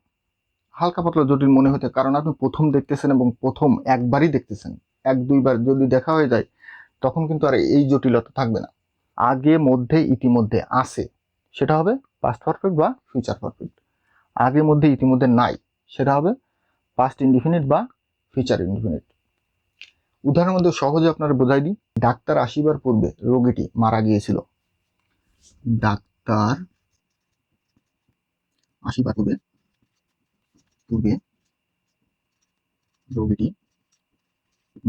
হালকা পাতলা জটিল মনে হতে, কারণ আপনি প্রথম দেখতেছেন এবং প্রথম একবারই দেখতেছেন। এক দুইবার যদি দেখা হয়ে যায় তখন কিন্তু আর এই জটিলতা থাকবে না। আগে মধ্যে ইতিমধ্যে আছে, সেটা হবে পাস্ট পারফেক্ট বা ফিউচার পারফেক্ট। আগে মধ্যে ইতিমধ্যে নাই, সেটা হবে পাস্ট ইনডিফিনিট বা ফিউচার ইনডিফিনিট। উদাহরণের মধ্যে সহজে আপনারা বোঝাই দিই। ডাক্তার আসিবার পূর্বে রোগীটি মারা গিয়েছিল। ডাক্তার আসিবার পূর্বে পূর্বে রোগীটি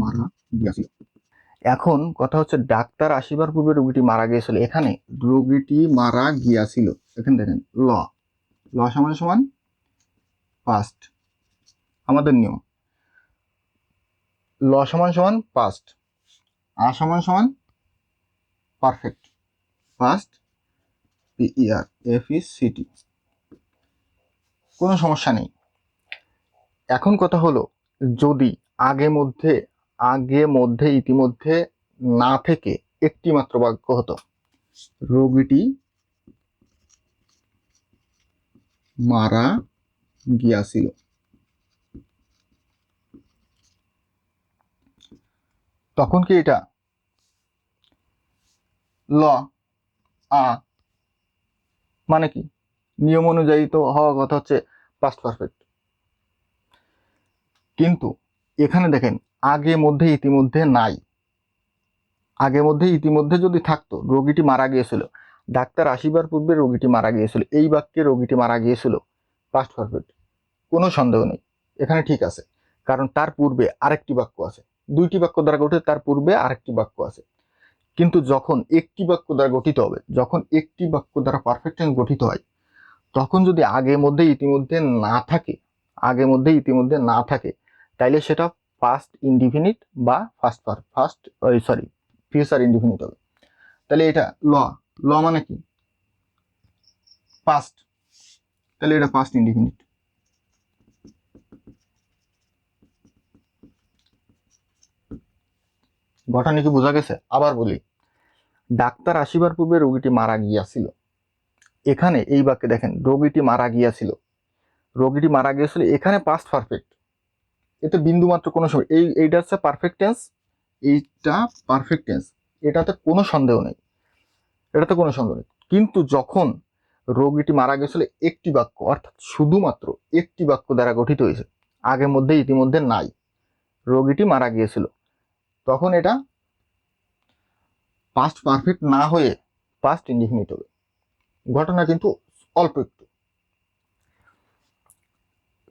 মারা গিয়াছিল। এখন কথা হচ্ছে ডাক্তার আসিবার পূর্বে রোগীটি মারা গিয়েছিল। এখানে রোগীটি মারা গিয়াছিল, এখানে দেখেন ল ল সমান সমান পাস্ট। আমাদের নিয়ম ল সমান সমান পাস্ট, আ সমান সমান পারফেক্ট, পাস্ট পিইআর এফইসিটি, কোনো সমস্যা নেই। এখন কথা হলো যদি আগে মধ্যে ইতিমধ্যে না থেকে একটি মাত্র বাক্য হতো, রোগীটি মারা গিয়াছিল, তখন কি এটা ল আ মানে কি নিয়ম অনুযায়ী তো হওয়ার কথা হচ্ছে পাস্ট পারফেক্ট। কিন্তু এখানে দেখেন আগে মধ্যে ইতিমধ্যে নাই, আগে মধ্যে ইতিমধ্যে যদি থাকতো রোগীটি মারা গিয়েছিল, ডাক্তার আসিবার পূর্বে রোগীটি মারা গিয়েছিল, এই বাক্যে রোগীটি মারা গিয়েছিল পাস্ট পারফেক্ট, কোনো সন্দেহ নেই, এখানে ঠিক আছে। কারণ তার পূর্বে আরেকটি বাক্য আছে, দুইটি বাক্য দ্বারা গঠিত, তার পূর্বে আরেকটি বাক্য আছে। কিন্তু যখন একটি বাক্য দ্বারা গঠিত হবে, যখন একটি বাক্য দ্বারা পারফেক্ট টেন্স গঠিত হয়, তখন যদি আগে মধ্যে ইতিমধ্যে না থাকে, আগে মধ্যে ইতিমধ্যে না থাকে, তাইলে সেটা পাস্ট ইনডিফিনিট বা ফিউচার ইনডিফিনিট হবে। তাহলে এটা ল ল মানে কি পাস্ট, তাহলে এটা পাস্ট ইনডিফিনিট। ঘটনা কি বোঝা গেছে? আবার বলি, ডাক্তার আসিবার পূর্বে রোগীটি মারা গিয়াছিল, এখানে এই বাক্যে দেখেন রোগীটি মারা গিয়াছিল, রোগীটি মারা গিয়েছিল, এখানে পাস্ট পারফেক্ট, এতে বিন্দু মাত্র কোনো সময় এইটা হচ্ছে পারফেক্ট টেন্স, এইটা পারফেক্ট টেন্স, এটাতে কোনো সন্দেহ নেই, এটাতে কোনো সন্দেহ নেই। কিন্তু যখন রোগীটি মারা গেছিল একটি বাক্য, অর্থাৎ শুধুমাত্র একটি বাক্য দ্বারা গঠিত হয়েছে, আগে মধ্যে ইতিমধ্যে নাই, রোগীটি মারা গিয়েছিল, তখন এটা পাস্ট পারফেক্ট না হয়ে পাস্ট ইনডিফিনিট হবে। ঘটনা কিন্তু অল্প একটু।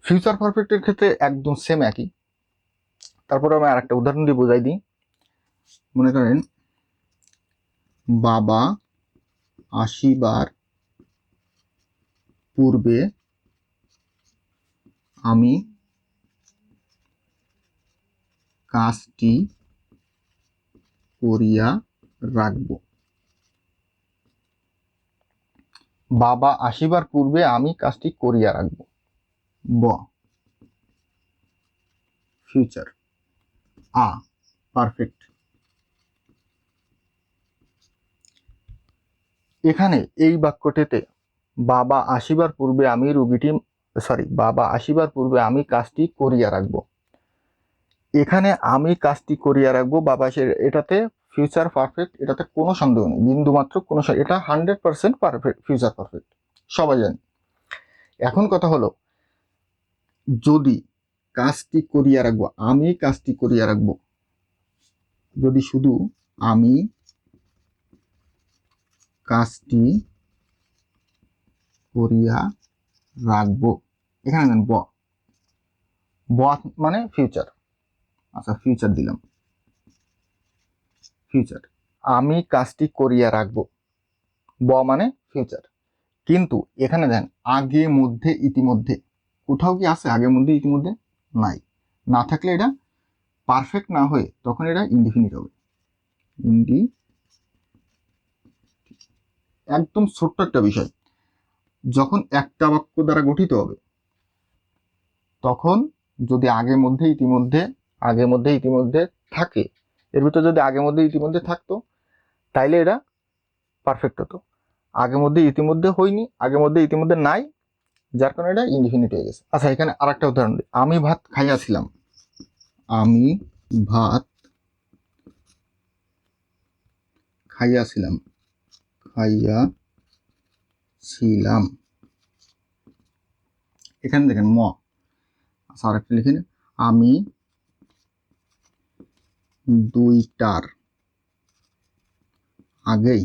ফিউচার পারফেক্টের ক্ষেত্রে একদম সেম একই। তারপরে আমি আরেকটা উদাহরণ দিয়ে বোঝাই দিই। মনে করেন বাবা আসিবার পূর্বে আমি কাজটি করিয়া রাখব। বাবা আসিবার পূর্বে আমি কাজটি করিয়া রাখব, ব ফিউচার, আ পারফেক্ট। এখানে এই বাক্যটিতে বাবা আসিবার পূর্বে আমি কাজটি করিয়া রাখব, এখানে আমি কাজটি করিয়া রাখবো বাবা এটাতে ফিউচার পারফেক্ট, এটাতে কোনো সন্দেহ নেই, বিন্দু মাত্র কোনো, এটা 100% পারফেক্ট, ফিউচার পারফেক্ট, সবাই জানি। এখন কথা হলো যদি কাজটি করিয়া রাখবো, আমি কাজটি করিয়া রাখবো, যদি শুধু আমি কাজটি করিয়া রাখবো, এখানে দেন ব ব মানে ফিউচার, আচ্ছা ফিউচার দিলাম, ফিউচার, আমি কাজটি করিয়া রাখবো, ব মানে ফিউচার। কিন্তু এখানে দেন আগে মধ্যে ইতিমধ্যে, কোথাও কি আছে আগে মধ্যে ইতিমধ্যে? নাই, না থাকলে এটা পারফেক্ট না হয়ে তখন এটা ইনডিফিনিট হবে। একদম ছোট্ট একটা বিষয়, যখন একটা বাক্য দ্বারা গঠিত হবে, তখন যদি আগে মধ্যে ইতিমধ্যে থাকে, এর ভিতরে যদি আগে মধ্যে ইতিমধ্যে থাকতো, তাইলে এটা পারফেক্ট হতো। আগে মধ্যে ইতিমধ্যে হয়নি, আগে মধ্যে ইতিমধ্যে নাই, যার কারণে এটা ইনডিফিনিট হয়ে গেছে। আচ্ছা এখানে আরেকটা উদাহরণ দিই, আমি ভাত খাইয়াছিলাম, আমি ভাত খাইয়াছিলাম, খাইয়াছিলাম, এখানে দেখেন ম, আচ্ছা আরেকটা লিখে নিন, আমি 2টার আগেই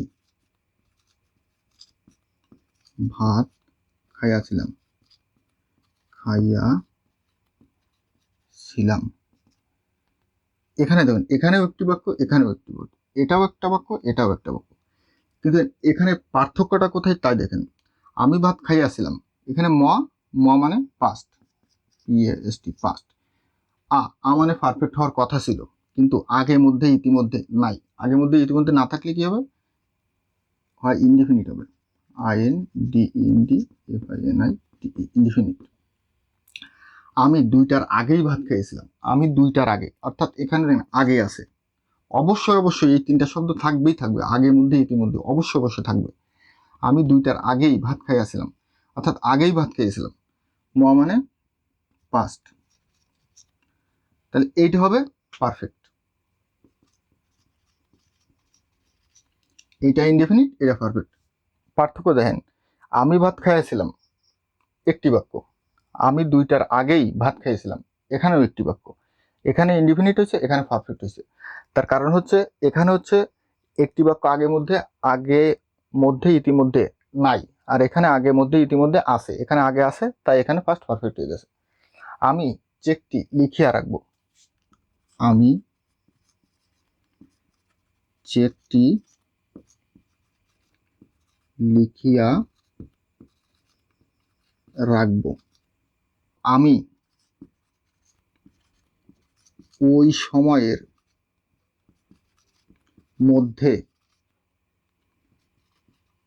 ভাত খাইয়াছিলাম, ছিলাম। এখানে দেখুন, এখানেও একটি বাক্য, এখানেও একটি বাক্য, এটাও একটা বাক্য, এটাও একটা বাক্য। কিন্তু এখানে পার্থক্যটা কোথায় তাই দেখেন। আমি ভাত খাইয়াছিলাম, এখানে ম মানে পাস্ট, ইএসটি পাস্ট। আ মানে পারফেক্ট হওয়ার কথা ছিল, কিন্তু আগে মধ্যে ইতিমধ্যে নাই। আগে মধ্যে ইতিমধ্যে না থাকলে কি হবে? হয় ইনডিফিনিট হবে, INDEFINIT, ইনডিফিনিট। আমি 2টার আগেই ভাত খেয়েছিলাম। আমি 2টার আগে, অর্থাৎ এখানে দেখেন আগে আছে। অবশ্যই অবশ্যই এই 3টা শব্দ থাকবেই থাকবে, আগের মধ্যে ইতিমধ্যে অবশ্যই অবশ্যই থাকবে। আমি 2টার আগেই ভাত খাইয়াছিলাম, অর্থাৎ আগেই ভাত খেয়েছিলাম। মানে পাস্ট, তাহলে এইটা হবে পারফেক্ট। এইটা ইনডেফিনিট, এটা পারফেক্ট। পার্থক্য দেখেন, আমি ভাত খাইয়াছিলাম একটি বাক্য, আমি 2টার আগেই ভাত খেয়েছিলাম এখানেও একটি বাক্য। এখানে ইনডিফিনিট হয়েছে, এখানে পারফেক্ট হয়েছে। তার কারণ হচ্ছে এখানে হচ্ছে একটি বাক্য আগে মধ্যে ইতিমধ্যে নাই, আর এখানে আগে মধ্যে ইতিমধ্যে আছে। এখানে আগে আছে, তাই এখানে ফার্স্ট পারফেক্ট হয়ে গেছে। আমি চেকটি লিখিয়া রাখবো, আমি চেকটি লিখিয়া রাখবো। আমি ওই সময়ের মধ্যে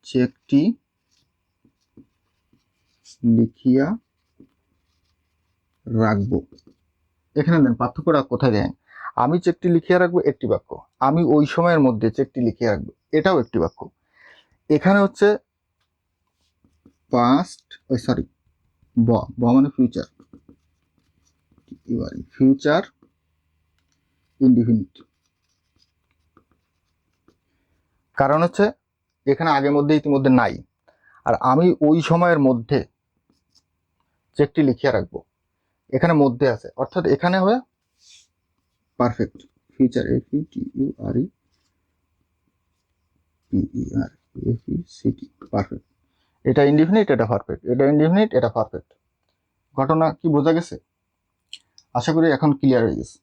চেকটি লিখিয়া রাখবো। এখানে দেন পার্থক্যটা কোথায় দেন। আমি চেকটি লিখিয়া রাখবো একটি বাক্য, আমি ওই সময়ের মধ্যে চেকটি লিখিয়া রাখবো এটাও একটি বাক্য। এখানে হচ্ছে পাস্ট, সরি, ব মানে ফিউচার, ফিউচার ইনডিফিনিট। কারণ হচ্ছে এখানে আগের মধ্যে ইতিমধ্যে নাই, আর আমি ওই সময়ের মধ্যে চেকটি লিখিয়া রাখবো, এখানে মধ্যে আছে, অর্থাৎ এখানে হবে পারফেক্ট। Future, FUTURE perfect. এটা ইনডিফিনিট, এটা পারফেক্ট, এটা ইনডিফিনিট, এটা পারফেক্ট। ঘটনা কি বোঝা গেছে? আশা করি এখন ক্লিয়ার হয়ে গেছে।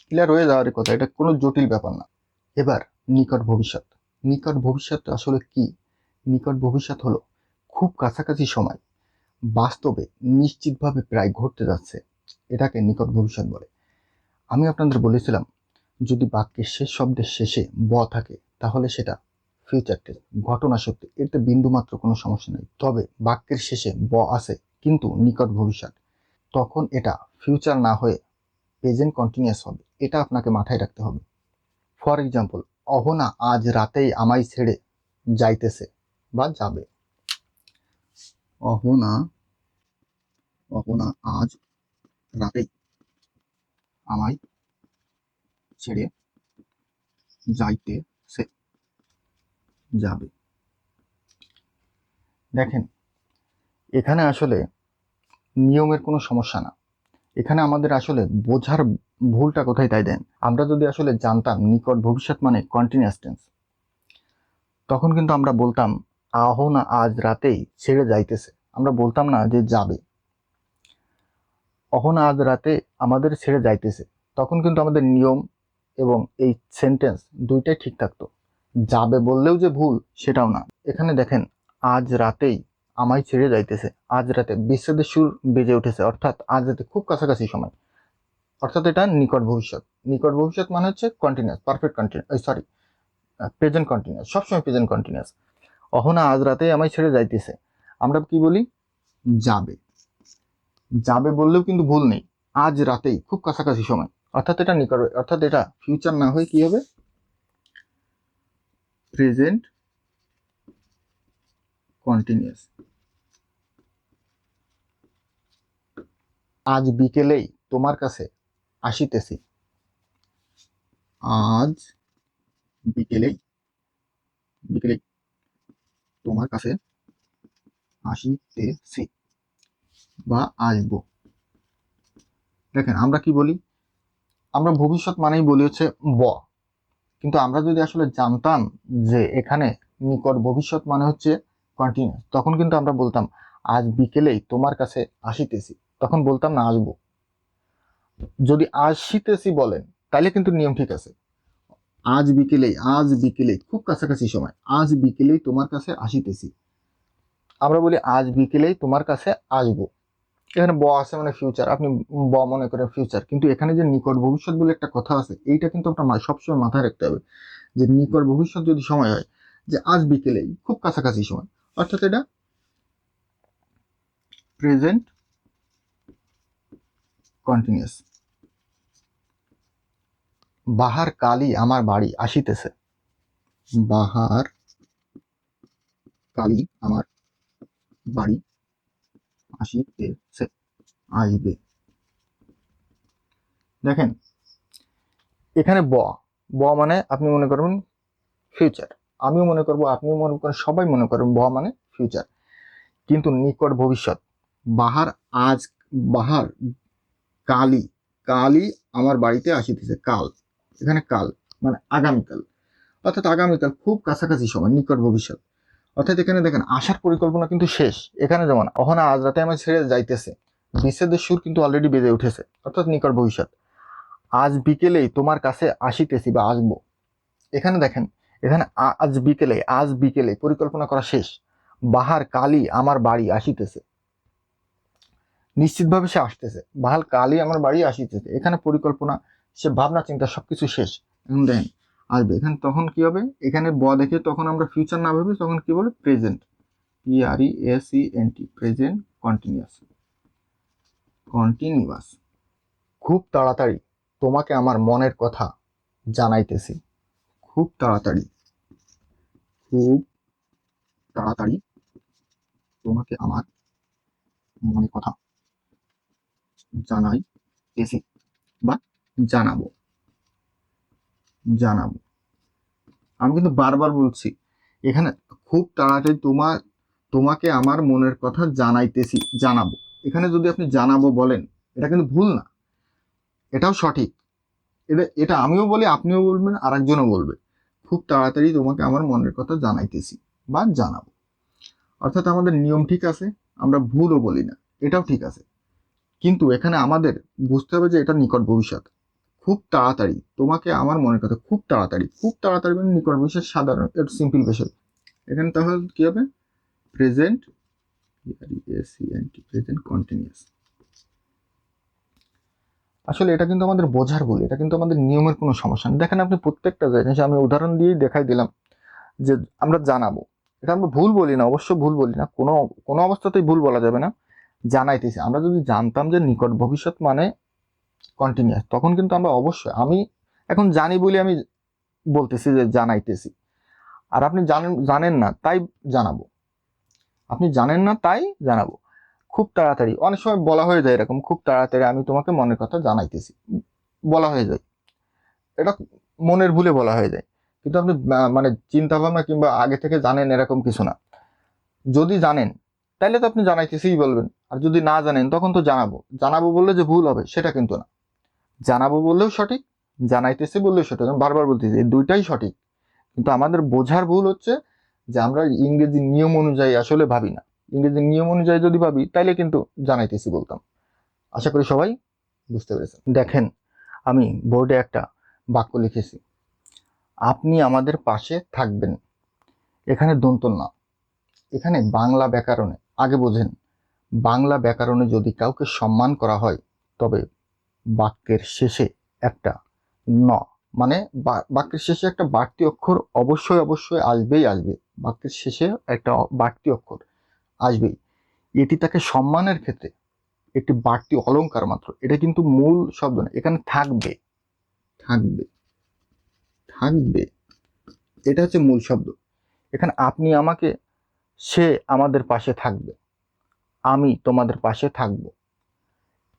ক্লিয়ার হয়ে যাওয়ারই কথা, এটা কোনো জটিল ব্যাপার না। এবার নিকট ভবিষ্যৎ। নিকট ভবিষ্যৎ আসলে কি? নিকট ভবিষ্যৎ হলো খুব কাছাকাছি সময়, বাস্তবে নিশ্চিতভাবে প্রায় ঘটতে যাচ্ছে, এটাকে নিকট ভবিষ্যৎ বলে। আমি আপনাদের বলেছিলাম, যদি বাক্যের শেষ শব্দের শেষে ব থাকে তাহলে সেটা ফিউচার টেন্স, ঘটনা সত্যি, এতে বিন্দুমাত্র কোনো সমস্যা নেই। তবে বাক্যের শেষে ব আছে কিন্তু নিকট ভবিষ্যৎ, তখন এটা ফিউচার না হয়ে প্রেজেন্ট কন্টিনিউয়াস হবে। এটা আপনাকে মাথায় রাখতে হবে। ফর এক্সাম্পল, অহনা আজ রাতেই আমায় ছেড়ে যাইতেছে বা যাবে। অহনা আজ রাতেই আমায় ছেড়ে যাইতেছে, যাবে। দেখেন, এখানে আসলে নিয়মের কোনো সমস্যা না। এখানে আমাদের আসলে বোঝার ভুলটা কোথায় তাই দেন। আমরা যদি আসলে জানতাম নিকট ভবিষ্যৎ মানে কন্টিনিউয়াস টেন্স, তখন কিন্তু আমরা বলতাম আহনা আজ রাতেই ছেড়ে যাইতেছে, আমরা বলতাম না যে যাবে। অহনা আজ রাতে আমাদের ছেড়ে যাইতেছে, তখন কিন্তু আমাদের নিয়ম এবং এই সেন্টেন্স দুইটাই ঠিক থাকতো। যাবে বললেও যে ভুল সেটাও না। এখানে দেখেন, আজ রাতেই আমায় ছেড়ে যাইতেছে, আজ রাতে বিচ্ছেদের সুর বেজে উঠেছে, অর্থাৎ আজ রাতে খুব কাছাকাছি সময়, অর্থাৎ এটা নিকট ভবিষ্যৎ। নিকট ভবিষ্যৎ মানে হচ্ছে continuous, perfect continuous, sorry, present continuous, সবসময় প্রেজেন্ট কন্টিনিউয়াস। অহনা আজ রাতে আমায় ছেড়ে যাইতেছে, আমরা কি বলি? যাবে। যাবে বললেও কিন্তু ভুল নেই, আজ রাতেই খুব কাছাকাছি সময়, অর্থাৎ এটা নিকট, অর্থাৎ এটা ফিউচার না হয়ে কি হবে? Present continuous. আজ বিকেলেই তোমার কাছে আসিতেছি, আজ বিকেলেই তোমার কাছে আসিতেছি বা আসবো। দেখেন আমরা কি বলি? আমরা ভবিষ্যৎ মানেই বলি হচ্ছে ব, কিন্তু আমরা যদি আসলে জানতাম যে এখানে নিকট ভবিষ্যৎ মানে হচ্ছে কন্টিনিউয়াস, তখন কিন্তু আমরা বলতাম আজ বিকেলেই তোমার কাছে আসিতেছি, তখন বলতাম না আসবো। যদি আসিতেছি বলেন তাহলে কিন্তু নিয়ম ঠিক আছে। আজ বিকেলেই খুব কাছাকাছি সময়, আজ বিকেলেই তোমার কাছে আসিতেছি। আমরা বলি আজ বিকেলেই তোমার কাছে আসবো। এখানে ব আছে মানে ফিউচার, আপনি ব মনে করেন ফিউচার, কিন্তু এখানে যে নিকট ভবিষ্যৎ বলে একটা কথা আছে, এইটা কিন্তু আপনার সবসময় মাথায় রাখতে হবে যে নিকট ভবিষ্যৎ যদি সময় হয়, যে আজ বিকেলেই খুব কাছাকাছি সময়, অর্থাৎ এটা প্রেজেন্ট কন্টিনিউয়াস। বাহার কালই আমার বাড়ি আসিতেছে, বাহার কালই আমার বাড়ি আসিতেছে, আসবে। দেখেন এখানে ব মানে আপনি মনে করবেন ফিউচার, আমিও মনে করবো, আপনিও মনে করেন, সবাই মনে করবেন ব মানে ফিউচার, কিন্তু নিকট ভবিষ্যৎ। বাহার আজ, বাহার কালই, কালই আমার বাড়িতে আসিতেছে, কাল, এখানে কাল মানে আগামীকাল, অর্থাৎ আগামীকাল খুব কাছাকাছি সময়, নিকট ভবিষ্যৎ। অর্থাৎ এখানে দেখেন আসার পরিকল্পনা কিন্তু শেষ। এখানে যেমন অহনা আজ রাতে আমার ছেড়ে যাইতেছে, বিচ্ছেদের সুর কিন্তু অলরেডি বেজে উঠেছে, অর্থাৎ নিকট ভবিষ্যৎ। আজ বিকেলেই তোমার কাছে আসিতেছি বা আসবো, এখানে দেখেন, এখানে আজ বিকেলে পরিকল্পনা করা শেষ। বাহার কালই আমার বাড়ি আসিতেছে, নিশ্চিতভাবে সে আসতেছে, বাহার কালই আমার বাড়ি আসিতেছে, এখানে পরিকল্পনা, সে ভাবনা চিন্তা সবকিছু শেষ। এখন দেখেন আসবে, এখানে তখন কি হবে, এখানে ব দেখে তখন আমরা ফিউচার না ভেবে তখন কি বলে প্রেজেন্ট, PRESENT, প্রেজেন্ট কন্টিনিউয়াস। খুব তাড়াতাড়ি তোমাকে আমার মনের কথা জানাইতেছি, খুব তাড়াতাড়ি, খুব তাড়াতাড়ি তোমাকে আমার মনের কথা জানাইতেছি বা জানাবো, জানাবো। আমি কিন্তু বারবার বলছি এখানে খুব তাড়াতাড়ি তোমাকে আমার মনের কথা জানাইতেছি, জানাবো। এখানে যদি আপনি জানাবো বলেন, এটা কিন্তু ভুল না, এটাও সঠিক। এটা এটা আমিও বলি, আপনিও বলবেন, আর একজনও বলবে। খুব তাড়াতাড়ি তোমাকে আমার মনের কথা জানাইতেছি বা জানাবো, অর্থাৎ আমাদের নিয়ম ঠিক আছে, আমরা ভুলও বলি না, এটাও ঠিক আছে। কিন্তু এখানে আমাদের বুঝতে হবে যে এটা নিকট ভবিষ্যৎ। খুব তাড়াতাড়ি তোমাকে আমার মনের কথা, খুব তাড়াতাড়ি, খুব তাড়াতাড়ি মানে নিকট ভবিষ্যৎ, সাধারণ একটু সিম্পল বিষয়। এখানে তাহলে কি হবে, প্রেজেন্ট, প্রেজেন্ট কন্টিনিউয়াস। আসলে এটা কিন্তু আমাদের বোঝার ভুল, এটা কিন্তু আমাদের নিয়মের কোনো সমস্যা নেই। দেখেন আপনি প্রত্যেকটা জিনিস আমি উদাহরণ দিয়েই দেখাই দিলাম যে আমরা জানাবো, এটা আমরা ভুল বলি না, অবশ্য ভুল বলি না, কোনো কোনো অবস্থাতেই ভুল বলা যাবে না। জানাইতেছি, আমরা যদি জানতাম যে নিকট ভবিষ্যৎ মানে কন্টিনিউয়াস, তখন কিন্তু আমরা অবশ্যই, আমি এখন জানি বলে আমি বলতেছি যে জানাইতেছি, আর আপনি জানেন জানেন না তাই জানাবো, আপনি জানেন না তাই জানাবো। খুব তাড়াতাড়ি অনেক সময় বলা হয়ে যায় এরকম, খুব তাড়াতাড়ি আমি তোমাকে মনের কথা জানাইতেছি, বলা হয়ে যায়, এটা মনের ভুলে বলা হয়ে যায়। কিন্তু আপনি মানে চিন্তা ভাবনা কিংবা আগে থেকে জানেন এরকম কিছু না। যদি জানেন তাহলে তো আপনি জানাইতেছিই বলবেন, আর যদি না জানেন তখন তো জানাবো, জানাবো বললে যে ভুল হবে সেটা কিন্তু না। জানাবো বললেও সঠিক, জানাইতেছি বললেও সঠিক, আমি বারবার বলতেছি এই দুইটাই সঠিক। কিন্তু আমাদের বোঝার ভুল হচ্ছে যে আমরা ইংরেজি নিয়ম অনুযায়ী আসলে ভাবি না। ইংরেজি নিয়ম অনুযায়ী যদি ভাবি তাইলে কিন্তু জানাইতেছি বলতাম। আশা করি সবাই বুঝতে পেরেছেন। দেখেন আমি বোর্ডে একটা বাক্য লিখেছি, আপনি আমাদের পাশে থাকবেন। এখানে দন্তন্য না, এখানে বাংলা ব্যাকরণে, আগে বোঝেন, বাংলা ব্যাকরণে যদি কাউকে সম্মান করা হয় তবে বাক্যের শেষে একটা ন, মানে বাক্যের শেষে একটা বাড়তি অক্ষর অবশ্যই অবশ্যই আসবেই আসবে, বাক্যের শেষে একটা বাড়তি অক্ষর আসবেই। এটি তাকে সম্মানের ক্ষেত্রে একটি বাড়তি অলংকার মাত্র, এটা কিন্তু মূল শব্দ না। এখানে থাকবে, থাকবে, থাকবে, এটা হচ্ছে মূল শব্দ। এখানে আপনি আমাকে, সে আমাদের পাশে থাকবে, আমি তোমাদের পাশে থাকবো।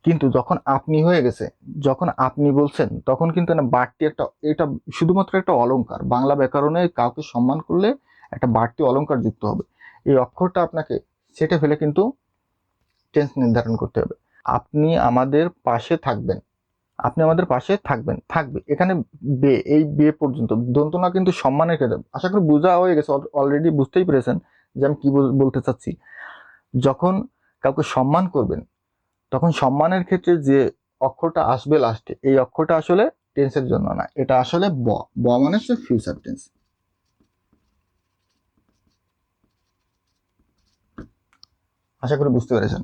কিন্তু যখন আপনি হয়ে গেছে, যখন আপনি বলছেন, তখন কিন্তু না বাড়তি একটা, এটা শুধুমাত্র একটা অলংকার। বাংলা ব্যাকরণে কাউকে সম্মান করলে একটা বাড়তি অলংকার যুক্ত হবে, এই অক্ষরটা আপনাকে সেটে ফেলে কিন্তু টেন্স নির্ধারণ করতে হবে। আপনি আমাদের পাশে থাকবেন, আপনি আমাদের পাশে থাকবেন, থাকবে, এখানে বে, এই বে পর্যন্ত দন্তনা কিন্তু সম্মানের ক্ষেত্রে, আশা করি বোঝা হয়ে গেছে, অলরেডি বুঝতেই পেরেছেন যে আমি কি বলতে চাচ্ছি। যখন কাউকে সম্মান করবেন তখন সম্মানের ক্ষেত্রে যে অক্ষরটা আসবে লাস্টে, এই অক্ষরটা আসলে টেন্সের জন্য না, এটা আসলে ব। ব মানে হচ্ছে ফিউচার টেন্স। আশা করি বুঝতে পেরেছেন।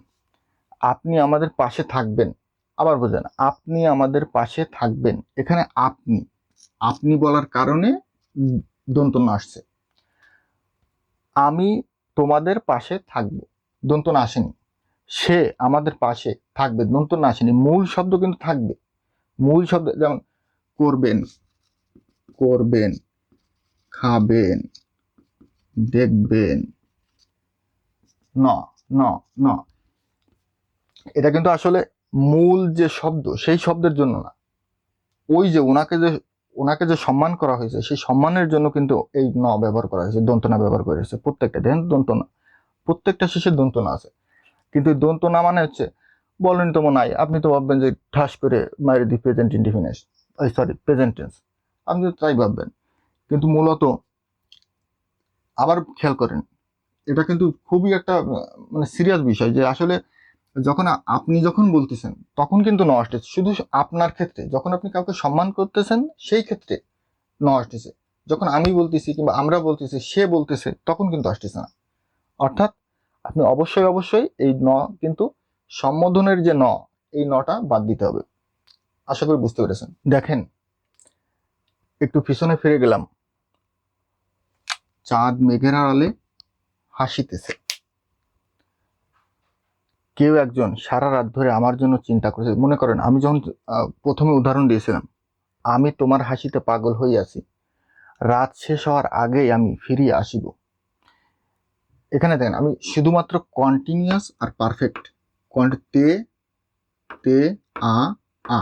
আপনি আমাদের পাশে থাকবেন, আবার বোঝেন, আপনি আমাদের পাশে থাকবেন, এখানে আপনি, আপনি বলার কারণে দন্ত ন আসছে। আমি তোমাদের পাশে থাকবো, দন্ত ন আসেনি। সে আমাদের পাশে থাকবে, দন্ত ন আসেনি। মূল শব্দ কিন্তু থাকবে, মূল শব্দ যেমন করবেন, করবেন, খাবেন, দেখবেন, ন ন ন, এটা কিন্তু আসলে মূল যে শব্দ সেই শব্দের জন্য না, ওই যে ওনাকে যে সম্মান করা হয়েছে সেই সম্মানের জন্য কিন্তু এই ন ব্যবহার করা হয়েছে, দন্তনা ব্যবহার করা হয়েছে। প্রত্যেকটা দেখেন দন্তনা, প্রত্যেকটা শেষে দন্তনা আছে। কিন্তু এই দন্তনা মানে হচ্ছে বলেন তো নাই, আপনি তো ভাববেন যে ঠাস করে মায়ের the present indefinite, sorry present tense, আপনি তো তাই ভাববেন। কিন্তু মূলত আবার খেয়াল করেন, এটা কিন্তু খুবই একটা মানে সিরিয়াস বিষয়, যে আসলে যখন আপনি যখন বলতেছেন তখন কিন্তু ন আসতেছে, শুধু আপনার ক্ষেত্রে যখন আপনি কাউকে সম্মান করতেছেন সেই ক্ষেত্রে ন আসতেছে। যখন আমি বলতেছি কিংবা আমরা বলতেছি, সে বলতেছে, তখন কিন্তু আসতেছে না। অর্থাৎ আপনি অবশ্যই অবশ্যই এই ন কিন্তু সম্বোধনের যে ন, এই নটা বাদ দিতে হবে। আশা করি বুঝতে পেরেছেন। দেখেন, একটু পিছনে ফিরে গেলাম। চাঁদ মেঘের আড়ালে হাসিতেছে, কেউ একজন সারা রাত ধরে আমার জন্য চিন্তা করেছে। মনে করেন আমি যখন প্রথমে উদাহরণ দিয়েছিলাম, আমি তোমার হাসিতে পাগল হইয়াছি, রাত শেষ হওয়ার আগেই আমি ফিরিয়ে আসিব। এখানে দেখেন আমি শুধুমাত্র কন্টিনিউয়াস আর পারফেক্ট, তে তে আ আ,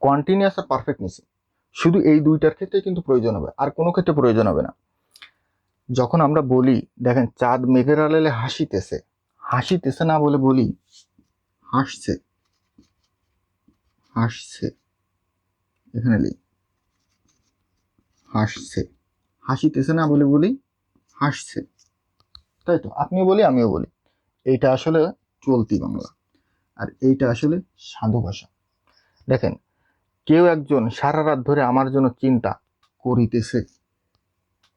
কন্টিনিউয়াস আর পারফেক্ট নিছি, শুধু এই দুইটার ক্ষেত্রে কিন্তু প্রয়োজন হবে, আর কোনো ক্ষেত্রে প্রয়োজন হবে না। যখন আমরা বলি, দেখেন চাঁদ মেঘের আড়ালে হাসিতেছে, হাসিতেছে না বলে বলি হাসছে, হাসছে, এখানে লিখ হাসছে, হাসিতেছে না বলে বলি হাসছে, তাই তো? আপনিও বলি আমিও বলি। এইটা আসলে চলতি বাংলা, আর এইটা আসলে সাধু ভাষা। দেখেন, কেউ একজন সারা রাত ধরে আমার জন্য চিন্তা করিতেছে,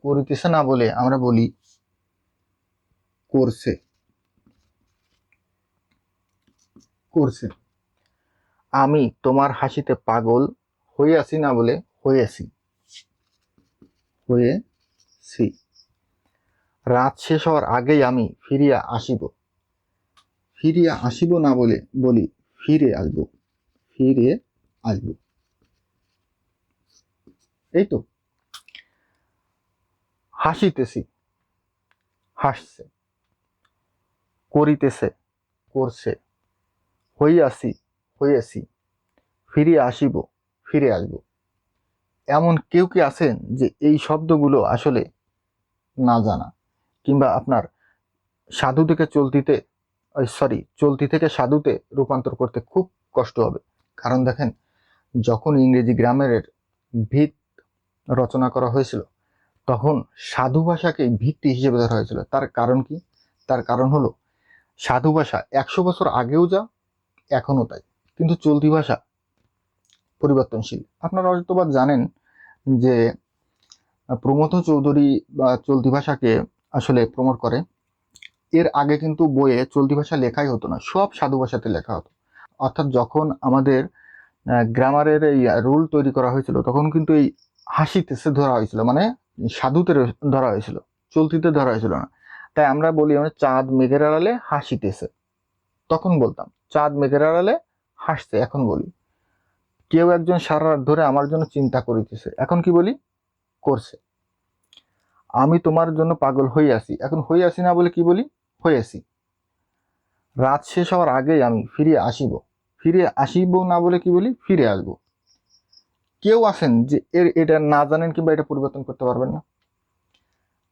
করিতেছে না বলে আমরা বলি করছে, করছে। আমি তোমার হাসিতে পাগল হইয়াছি না বলে হয়েছি, হয়েছি। রাত শেষ হওয়ার আগেই আমি ফিরিয়া আসিব, ফিরিয়া আসিব না বলে বলি ফিরে আসব, ফিরে আসব। এই তো। হাসিতেছি, হাসছে, করিতেছে, করছে, হইয়াছি, হয়েছি, ফিরে আসিব, ফিরে আসব। এমন কেউ কি আছেন যে এই শব্দগুলো আসলে না জানা, কিংবা আপনার সাধু থেকে চলতিতে, চলতি থেকে সাধুতে রূপান্তর করতে খুব কষ্ট হবে? কারণ দেখেন, যখন ইংরেজি গ্রামারের ভিত রচনা করা হয়েছিল তখন সাধু ভাষাকে ভিত্তি হিসেবে ধরা হয়েছিল। তার কারণ কি? তার কারণ হলো সাধু ভাষা 100 বছর আগেও যা, এখনো তাই, কিন্তু চলতি ভাষা পরিবর্তনশীল। আপনারা হয়তো বা জানেন যে প্রমথ চৌধুরী বা চলতি ভাষাকে আসলে প্রমোট করে। এর আগে কিন্তু বইয়ে চলতি ভাষা লেখাই হতো না, সব সাধু ভাষাতে লেখা হতো। অর্থাৎ যখন আমাদের গ্রামারের এই রুল তৈরি করা হয়েছিল তখন কিন্তু এই হাসিতেছে ধরা হয়েছিল, মানে সাধুতে ধরা হয়েছিল, চলতিতে ধরা হয়েছিল না। তাই আমরা বলি মানে চাঁদ মেঘের আড়ালে হাসিতেছে, তখন বলতাম চাঁদ মেঘের আড়ালে হাসছে, এখন বলি কেউ একজন সারা রাত ধরে আমার জন্য চিন্তা করিতেছে, এখন কি বলি? করছে। আমি তোমার জন্য পাগল হইয়াছি, এখন হইয়াছি না বলে কি বলি? হয়েছি। রাত শেষ হওয়ার আগেই আমি ফিরে আসিব, ফিরে আসিব না বলে কি বলি? ফিরে আসব। কেউ আছেন যে এটা না জানেন কিংবা এটা পরিবর্তন করতে পারবেন না?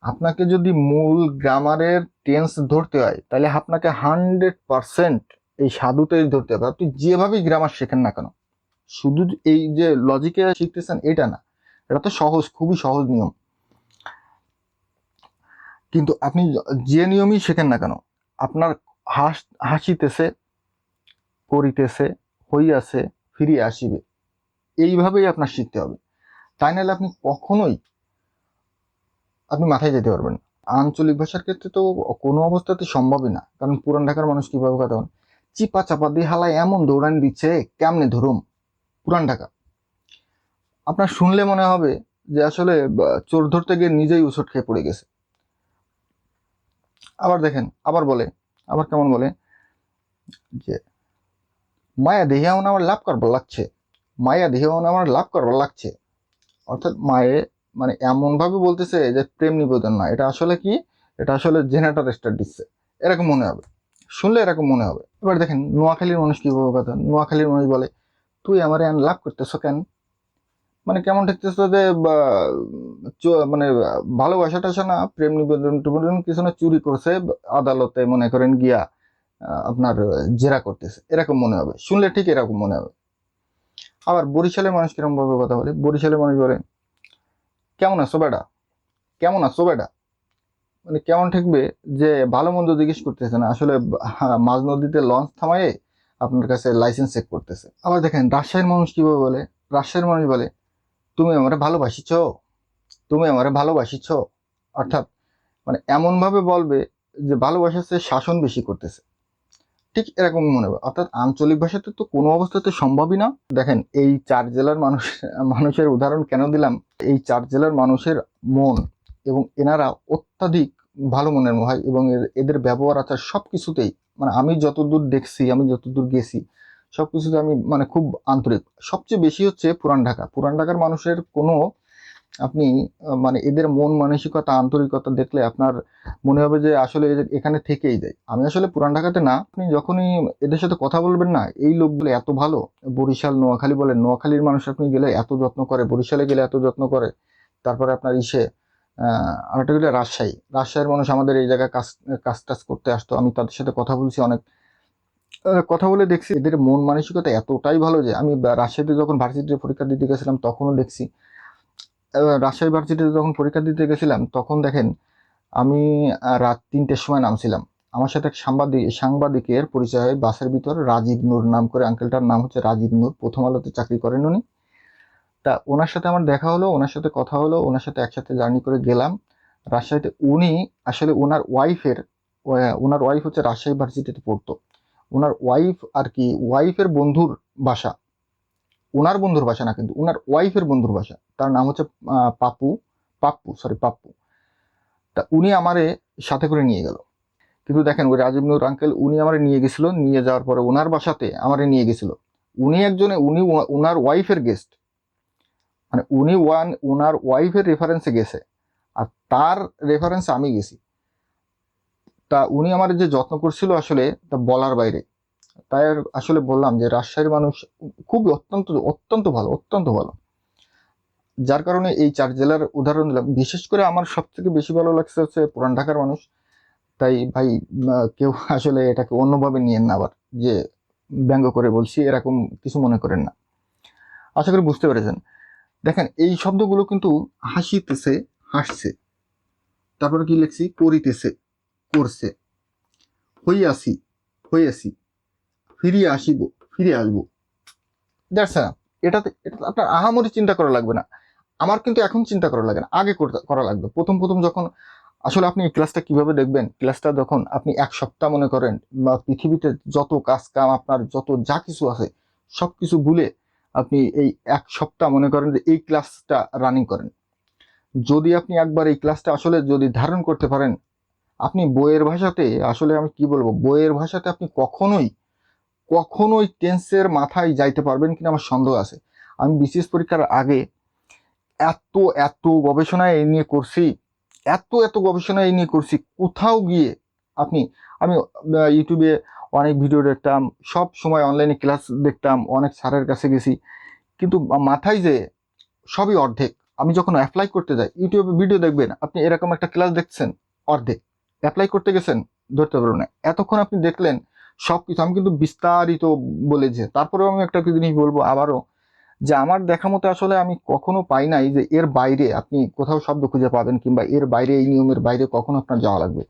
আপনাকে যদি মূল গ্রামারের টেন্স ধরতে হয় তাহলে আপনাকে 100% এই সাধুতেই ধরতে হবে। আপনি যেভাবেই গ্রামার শেখেন না কেন, শুধু এই যে লজিকে শিখতেছেন এটা না, এটা তো সহজ, খুবই সহজ নিয়ম। কিন্তু আপনি যে নিয়মই শেখেন না কেন, আপনার হাসিতেছে, করিতেছে, হইয়াছে ফিরিয়া আসিবে, এইভাবেই আপনার শিখতে হবে। তাই নাহলে আপনি কখনোই আপনি মাথায় যেতে পারবেন না। আঞ্চলিক ভাষার ক্ষেত্রে তো কোনো অবস্থাতে সম্ভবই না, কারণ পুরান ঢাকার মানুষ কিভাবে কথা বলে, চিপা চাপা দিয়ে হালায় এমন দৌড়ান দিচ্ছে, কেমনে ধরুম। পুরান ঢাকা আপনার শুনলে মনে হবে যে আসলে চোর ধরতে গিয়ে নিজেই উচট খেয়ে পড়ে গেছে। আবার দেখেন, আবার কেমন বলে যে মায়া দেহে আমার লাভ করবার লাগছে, মায়া দেহে আমার লাভ করবার লাগছে। অর্থাৎ মায়ে মানে এমন ভাবে বলতেছে যে প্রেম নিবেদন না, এটা আসলে কি, এটা আসলে জেনারেটর স্টার্ট দিচ্ছে, এরকম মনে হবে, শুনলে এরকম মনে হবে। এবার দেখেন নোয়াখালীর মানুষ কিভাবে কথা, নোয়াখালীর মানুষ বলে তুই আমারে লাভ করতেছ কেন, মানে কেমন ঠেকতেছে যে মানে ভালোবাসা টাসা না, প্রেম নিবেদন টিবেদন কিছু না, চুরি করছে, আদালতে মনে করেন গিয়া আপনার জেরা করতেছে, এরকম মনে হবে, শুনলে ঠিক এরকম মনে হবে। আবার বরিশালের মানুষ কিরকম ভাবে কথা বলে, বরিশালের মানুষ বলে কেমন আছো বেটা, কেমন আছো বেটা, মানে কেমন ঠেকবে যে ভালো মন্দ জিজ্ঞেস করতেছে না, আসলে মাঝ নদীতে লঞ্চ থামায়ে আপনার কাছে লাইসেন্স চেক করতেছে। আবার দেখেন রাজশাহীর মানুষ কিভাবে বলে, রাজশাহীর মানুষ বলে তুমি আমারে ভালোবাসিছ, তুমি আমারে ভালোবাসিছ। অর্থাৎ মানে এমন ভাবে বলবে যে ভালোবাসার চেয়ে শাসন বেশি করতেছে, ঠিক এরকম মনে হবে। অর্থাৎ আঞ্চলিক ভাষাতে তো কোনো অবস্থাতে সম্ভবই না। দেখেন এই 4 জেলার মানুষের উদাহরণ কেন দিলাম, এই 4 জেলার মানুষের মন এবং এনারা অত্যাধিক ভালো মনের হয়, এবং এদের ব্যবহার আচার সবকিছুতেই, মানে আমি যতদূর দেখছি, আমি যতদূর গেছি, সবকিছুতে আমি মানে খুব আন্তরিক। সবচেয়ে বেশি হচ্ছে পুরান ঢাকার মানুষের কোনো আপনি মানে এদের মন মানসিকতা আন্তরিকতা দেখলে আপনার মনে হবে যে আসলে এখানে থেকেই যায়। আমি আসলে পুরান ঢাকাতে না, আপনি যখনই এদের সাথে কথা বলবেন না, এই লোকগুলো এত ভালো। বরিশাল নোয়াখালী বলেন, নোয়াখালীর মানুষ আপনি গেলে এত যত্ন করে, বরিশালে গেলে এত যত্ন করে। তারপরে আপনার আরেকটা গেলে রাজশাহীর মানুষ আমাদের এই জায়গায় কাজ টাজ করতে আসতো, আমি তাদের সাথে কথা বলছি, অনেক কথা বলে দেখছি এদের মন মানসিকতা এতটাই ভালো যে আমি রাজশাহীতে যখন ভার্সিটিতে পরীক্ষা দিতে গেছিলাম তখনও দেখছি। রাজশাহী ভার্সিটিতে যখন পরীক্ষা দিতে গেছিলাম তখন দেখেন আমি রাত 3টের সময় নামছিলাম, আমার সাথে এক সাংবাদিকের পরিচয় হয় বাসের ভিতর, রাজীব নূর নাম করে, আঙ্কেলটার নাম হচ্ছে রাজীব নূর, প্রথম আলোতে চাকরি করেন উনি। তা ওনার সাথে আমার দেখা হলো, ওনার সাথে কথা হলো, ওনার সাথে একসাথে জার্নি করে গেলাম রাজশাহীতে। উনি আসলে ওনার ওয়াইফ হচ্ছে রাজশাহী ভার্সিটিতে পড়তো, ওনার ওয়াইফ আর কি ওয়াইফের বন্ধুর বাসা, ওনার বন্ধুর বাসা না কিন্তু ওনার ওয়াইফের বন্ধুর বাসা, তার নাম হচ্ছে পাপ্পু। তা উনি আমারে সাথে করে নিয়ে গেল। কিন্তু দেখেন ওই রাজীব নূর আঙ্কেল উনি আমারে নিয়ে গেছিল, নিয়ে যাওয়ার পরে ওনার বাসাতে আমারে নিয়ে গেছিল। উনি ওনার ওয়াইফের গেস্ট, মানে ওনার ওয়াইফের রেফারেন্সে গেছে, আর তার রেফারেন্সে আমি গেছি। তা উনি আমার যে যত্ন করছিল আসলে তা বলার বাইরে। তাই আসলে বললাম যে রাজশাহীর মানুষ খুবই অত্যন্ত ভালো, অত্যন্ত ভালো। যার কারণে এই 4 জেলার উদাহরণ দিলাম। বিশেষ করে আমার সব থেকে বেশি ভালো লাগছে হচ্ছে পুরান ঢাকার মানুষ। তাই ভাই কেউ আসলে এটাকে অন্যভাবে নিয়েন না, আবার যে ব্যঙ্গ করে বলছি এরকম কিছু মনে করেন না। আশা করি বুঝতে পেরেছেন। দেখেন এই শব্দগুলো কিন্তু হাসছে, তারপরে কি লিখছি, করিতেছে, করছে, হইয়াছি, ফিরে আসবো। দ্যাটস না, এটা আপনার আহামরি চিন্তা করা লাগবে না। আমার কিন্তু এখন চিন্তা করা লাগে না, আগে করা লাগবে। প্রথম যখন আসলে আপনি এই ক্লাসটা কিভাবে দেখবেন, ক্লাসটা যখন আপনি 1 সপ্তাহ মনে করেন বা পৃথিবীতে যত কাজ কাম আপনার যত যা কিছু আছে সব কিছু ভুলে আপনি এই 1 সপ্তাহ মনে করেন যে এই ক্লাসটা রানিং করেন, যদি আপনি একবার এই ক্লাসটা আসলে যদি ধারণ করতে পারেন, আপনি বইয়ের ভাষাতে, আসলে আমি কি বলবো, বইয়ের ভাষাতে আপনি কখনোই টেন্সের মাথায় যাইতে পারবেন কিনা আমার সন্দেহ আছে। আমি বিসিএস পরীক্ষার আগে এত গবেষণা এই নিয়ে করছি, এত গবেষণা এই নিয়ে করছি, কোথাও গিয়ে আমি ইউটিউবে অনেক ভিডিও দেখতাম, সব সময় অনলাইনে ক্লাস দেখতাম, অনেক স্যারের কাছে গেছি, কিন্তু মাথায় যে সবই অর্ধেক। আমি যখন অ্যাপ্লাই করতে যাই, ইউটিউবে ভিডিও দেখবেন আপনি, এরকম একটা ক্লাস দেখছেন অর্ধেক, অ্যাপ্লাই করতে গেছেন ধরতে পারবেন না, এতক্ষণ আপনি দেখলেন সবকিছু। আমি কিন্তু বিস্তারিত বলেছি। তারপরেও আমি একটা জিনিস বলবো আবারও, যে আমার দেখা মতো আসলে আমি কখনো পাই নাই যে এর বাইরে আপনি কোথাও শব্দ খুঁজে পাবেন, কিংবা এর বাইরে এই নিয়মের বাইরে কখনো আপনার যাওয়া লাগবে।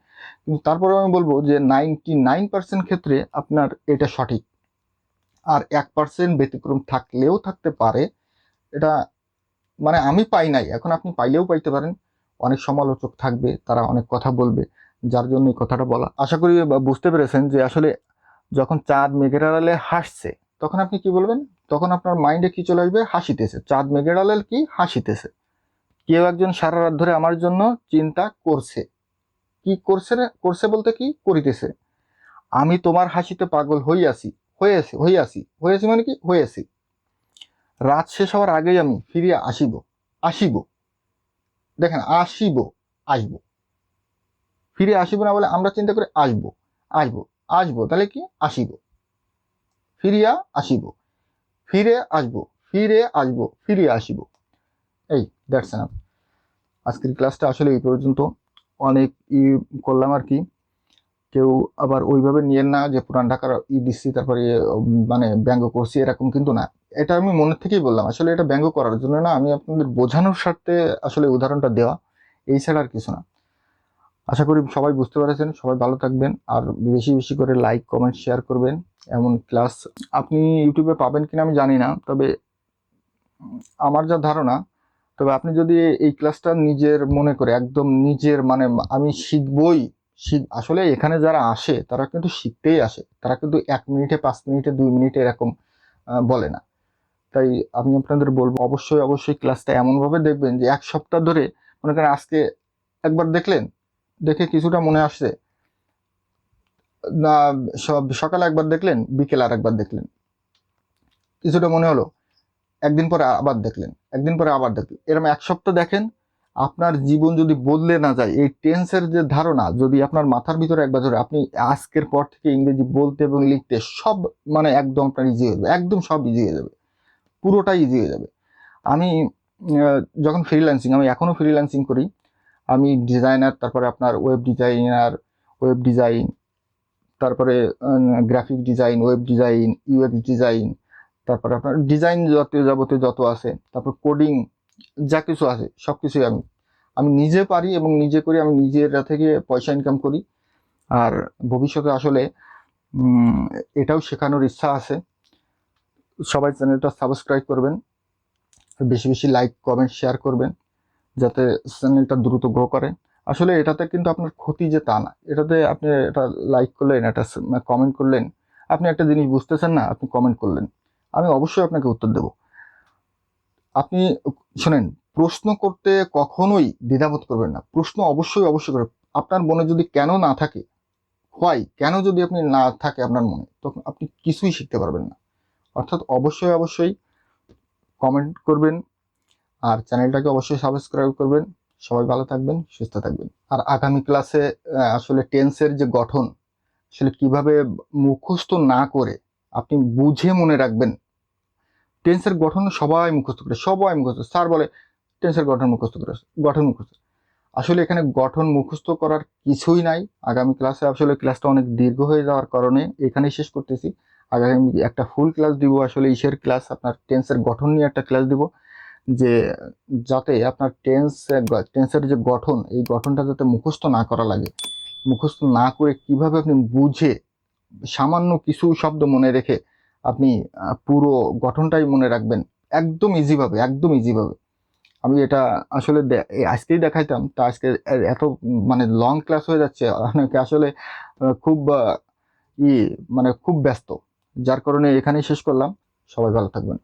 কিন্তু তারপরেও আমি বলবো যে 99% ক্ষেত্রে আপনার এটা সঠিক। আর 1% ব্যতিক্রম থাকলেও থাকতে পারে, এটা মানে আমি পাই নাই, এখন আপনি পাইলেও পাইতে পারেন। অনেক সমালোচক থাকবে, তারা অনেক কথা বলবে, যার জন্য এই কথাটা বলা। আশা করি বুঝতে পেরেছেন যে আসলে যখন চাঁদ মেঘের আড়ালে হাসছে, তখন আপনি কি বলবেন? তখন আপনার মাইন্ডে কি চলে আসবে? হাসিতেছে। চাঁদ মেঘের আড়ালে কি হাসিতেছে। কেউ একজন সারা রাত ধরে আমার জন্য চিন্তা করছে। কি করছে? করছে বলতে কি করিতেছে। আমি তোমার হাসিতে পাগল হইয়াছি, হইয়াছি মানে কি হয়েছি। রাত শেষ হওয়ার আগেই আমি ফিরিয়া আসিব। আসিব, দেখেন, আসিব, আসবো। ফিরে আসিব না বলে আমরা চিন্তা করে আসবো, আসবো, আসবো, তাহলে কি আসিব। ফিরিয়া আসিব, ফিরে আসবো, ফিরে আসবো, ফিরে আসিব। এই দ্যাটস এনাফ। আজকের ক্লাসটা আসলে এই পর্যন্ত। অনেক করলাম আর কি। কেউ আবার ওইভাবে নিয়েন না যে পুরান ঢাকার দিচ্ছি তারপরে মানে ব্যঙ্গ করছি, এরকম কিন্তু না। এটা আমি মনের থেকেই বললাম, আসলে এটা ব্যঙ্গ করার জন্য না, আমি আপনাদের বোঝানোর স্বার্থে আসলে উদাহরণটা দেওয়া, এই ছাড়া আর কিছু না। আশা করি সবাই বুঝতে পেরেছেন। সবাই ভালো থাকবেন, আর বেশি বেশি করে লাইক কমেন্ট শেয়ার করবেন। এমন ক্লাস আপনি ইউটিউবে পাবেন কিনা আমি জানি না, তবে আমার যা ধারণা, তবে আপনি যদি এই ক্লাসটা নিজের মনে করে একদম নিজের মানে আমি শিখবই, আসলে এখানে যারা আসে তারা কিন্তু শিখতেই আসে, তারা কিন্তু 1 মিনিটে 5 মিনিটে 2 মিনিটে এরকম বলে না। তাই আমি আপনাদের বলবো অবশ্যই অবশ্যই ক্লাসটা এমনভাবে দেখবেন যে 1 সপ্তাহ ধরে, মনে করেন আজকে একবার দেখলেন, দেখে কিছুটা মনে আসছে না, সকালে একবার দেখলেন, বিকেলে আর একবার দেখলেন, কিছুটা মনে হলো, একদিন পরে আবার দেখলেন, একদিন পরে আবার দেখলেন, এরকম 1 সপ্তাহ দেখেন। আপনার জীবন যদি বদলে না যায়, এই টেন্সের যে ধারণা যদি আপনার মাথার ভিতরে একবার ধরে, আপনি আজকের পর থেকে ইংরেজি বলতে এবং লিখতে সব মানে একদম আপনার ইজি হয়ে যাবে, একদম সব ইজি হয়ে যাবে, পুরোটাই ইজি হয়ে যাবে। আমি যখন ফ্রিল্যান্সিং, আমি এখনও ফ্রিল্যান্সিং করি, আমি ডিজাইনার, তারপরে আপনার ওয়েব ডিজাইন, তারপরে graphic design, web design, UX design, তারপরে আপনার ডিজাইন জাতীয় যাবতীয় যত আছে, তারপর কোডিং যা কিছু আছে সব কিছুই আমি আমি নিজে পারি এবং নিজে করি, আমি নিজের থেকে পয়সা ইনকাম করি। আর ভবিষ্যতে আসলে এটাও শেখানোর ইচ্ছা আছে। সবাই চ্যানেলটা সাবস্ক্রাইব করবেন, বেশি বেশি লাইক কমেন্ট শেয়ার করবেন, যাতে চ্যানেলটা দ্রুত গ্রো করে। আসলে এটাতে কিন্তু আপনার ক্ষতি যে তা না, এটাতে আপনি এটা লাইক করলেন, এটা কমেন্ট করলেন, আপনি একটা জিনিস বুঝতেছেন না, আপনি কমেন্ট করলেন, আমি অবশ্যই আপনাকে উত্তর দেব। আপনি শোনেন, প্রশ্ন করতে কখনোই দ্বিধাবোধ করবেন না, প্রশ্ন অবশ্যই অবশ্যই করবেন। আপনার মনে যদি কেন না থাকে, কেন যদি আপনি না থাকে আপনার মনে, তখন আপনি কিছুই শিখতে পারবেন না। অর্থাৎ অবশ্যই অবশ্যই কমেন্ট করবেন, আর চ্যানেলটাকে অবশ্যই সাবস্ক্রাইব করবেন। সবাই ভালো থাকবেন, সুস্থ থাকবেন। আর আগামী ক্লাসে আসলে টেন্সের যে গঠন, আসলে কিভাবে মুখস্থ না করে আপনি বুঝে মনে রাখবেন। টেন্সের গঠন সবাই মুখস্থ করে, সবাই মুখস্থ, স্যার বলে টেন্সের গঠন মুখস্থ করে, গঠন মুখস্থ। আসলে এখানে গঠন মুখস্থ করার কিছুই নাই। আগামী ক্লাসে আসলে ক্লাসটা অনেক দীর্ঘ হয়ে যাওয়ার কারণে এখানেই শেষ করতেছি। আগামী একটা ফুল ক্লাস দিব, আসলে ইসের ক্লাস, আপনার টেন্সের গঠন নিয়ে একটা ক্লাস দিব, যে যাতে আপনার টেন্সের যে গঠন, এই গঠনটা যাতে মুখস্থ না করা লাগে, মুখস্থ না করে কিভাবে আপনি বুঝে সামান্য কিছু শব্দ মনে রেখে আপনি পুরো গঠনটাই মনে রাখবেন, একদম ইজিভাবে, একদম ইজিভাবে। আমি এটা আসলে আজকেই দেখাইতাম, তা আজকে এত মানে লং ক্লাস হয়ে যাচ্ছে, অনেকে আসলে খুব ই মানে খুব ব্যস্ত, যার কারণে এখানেই শেষ করলাম। সবাই ভালো থাকবেন।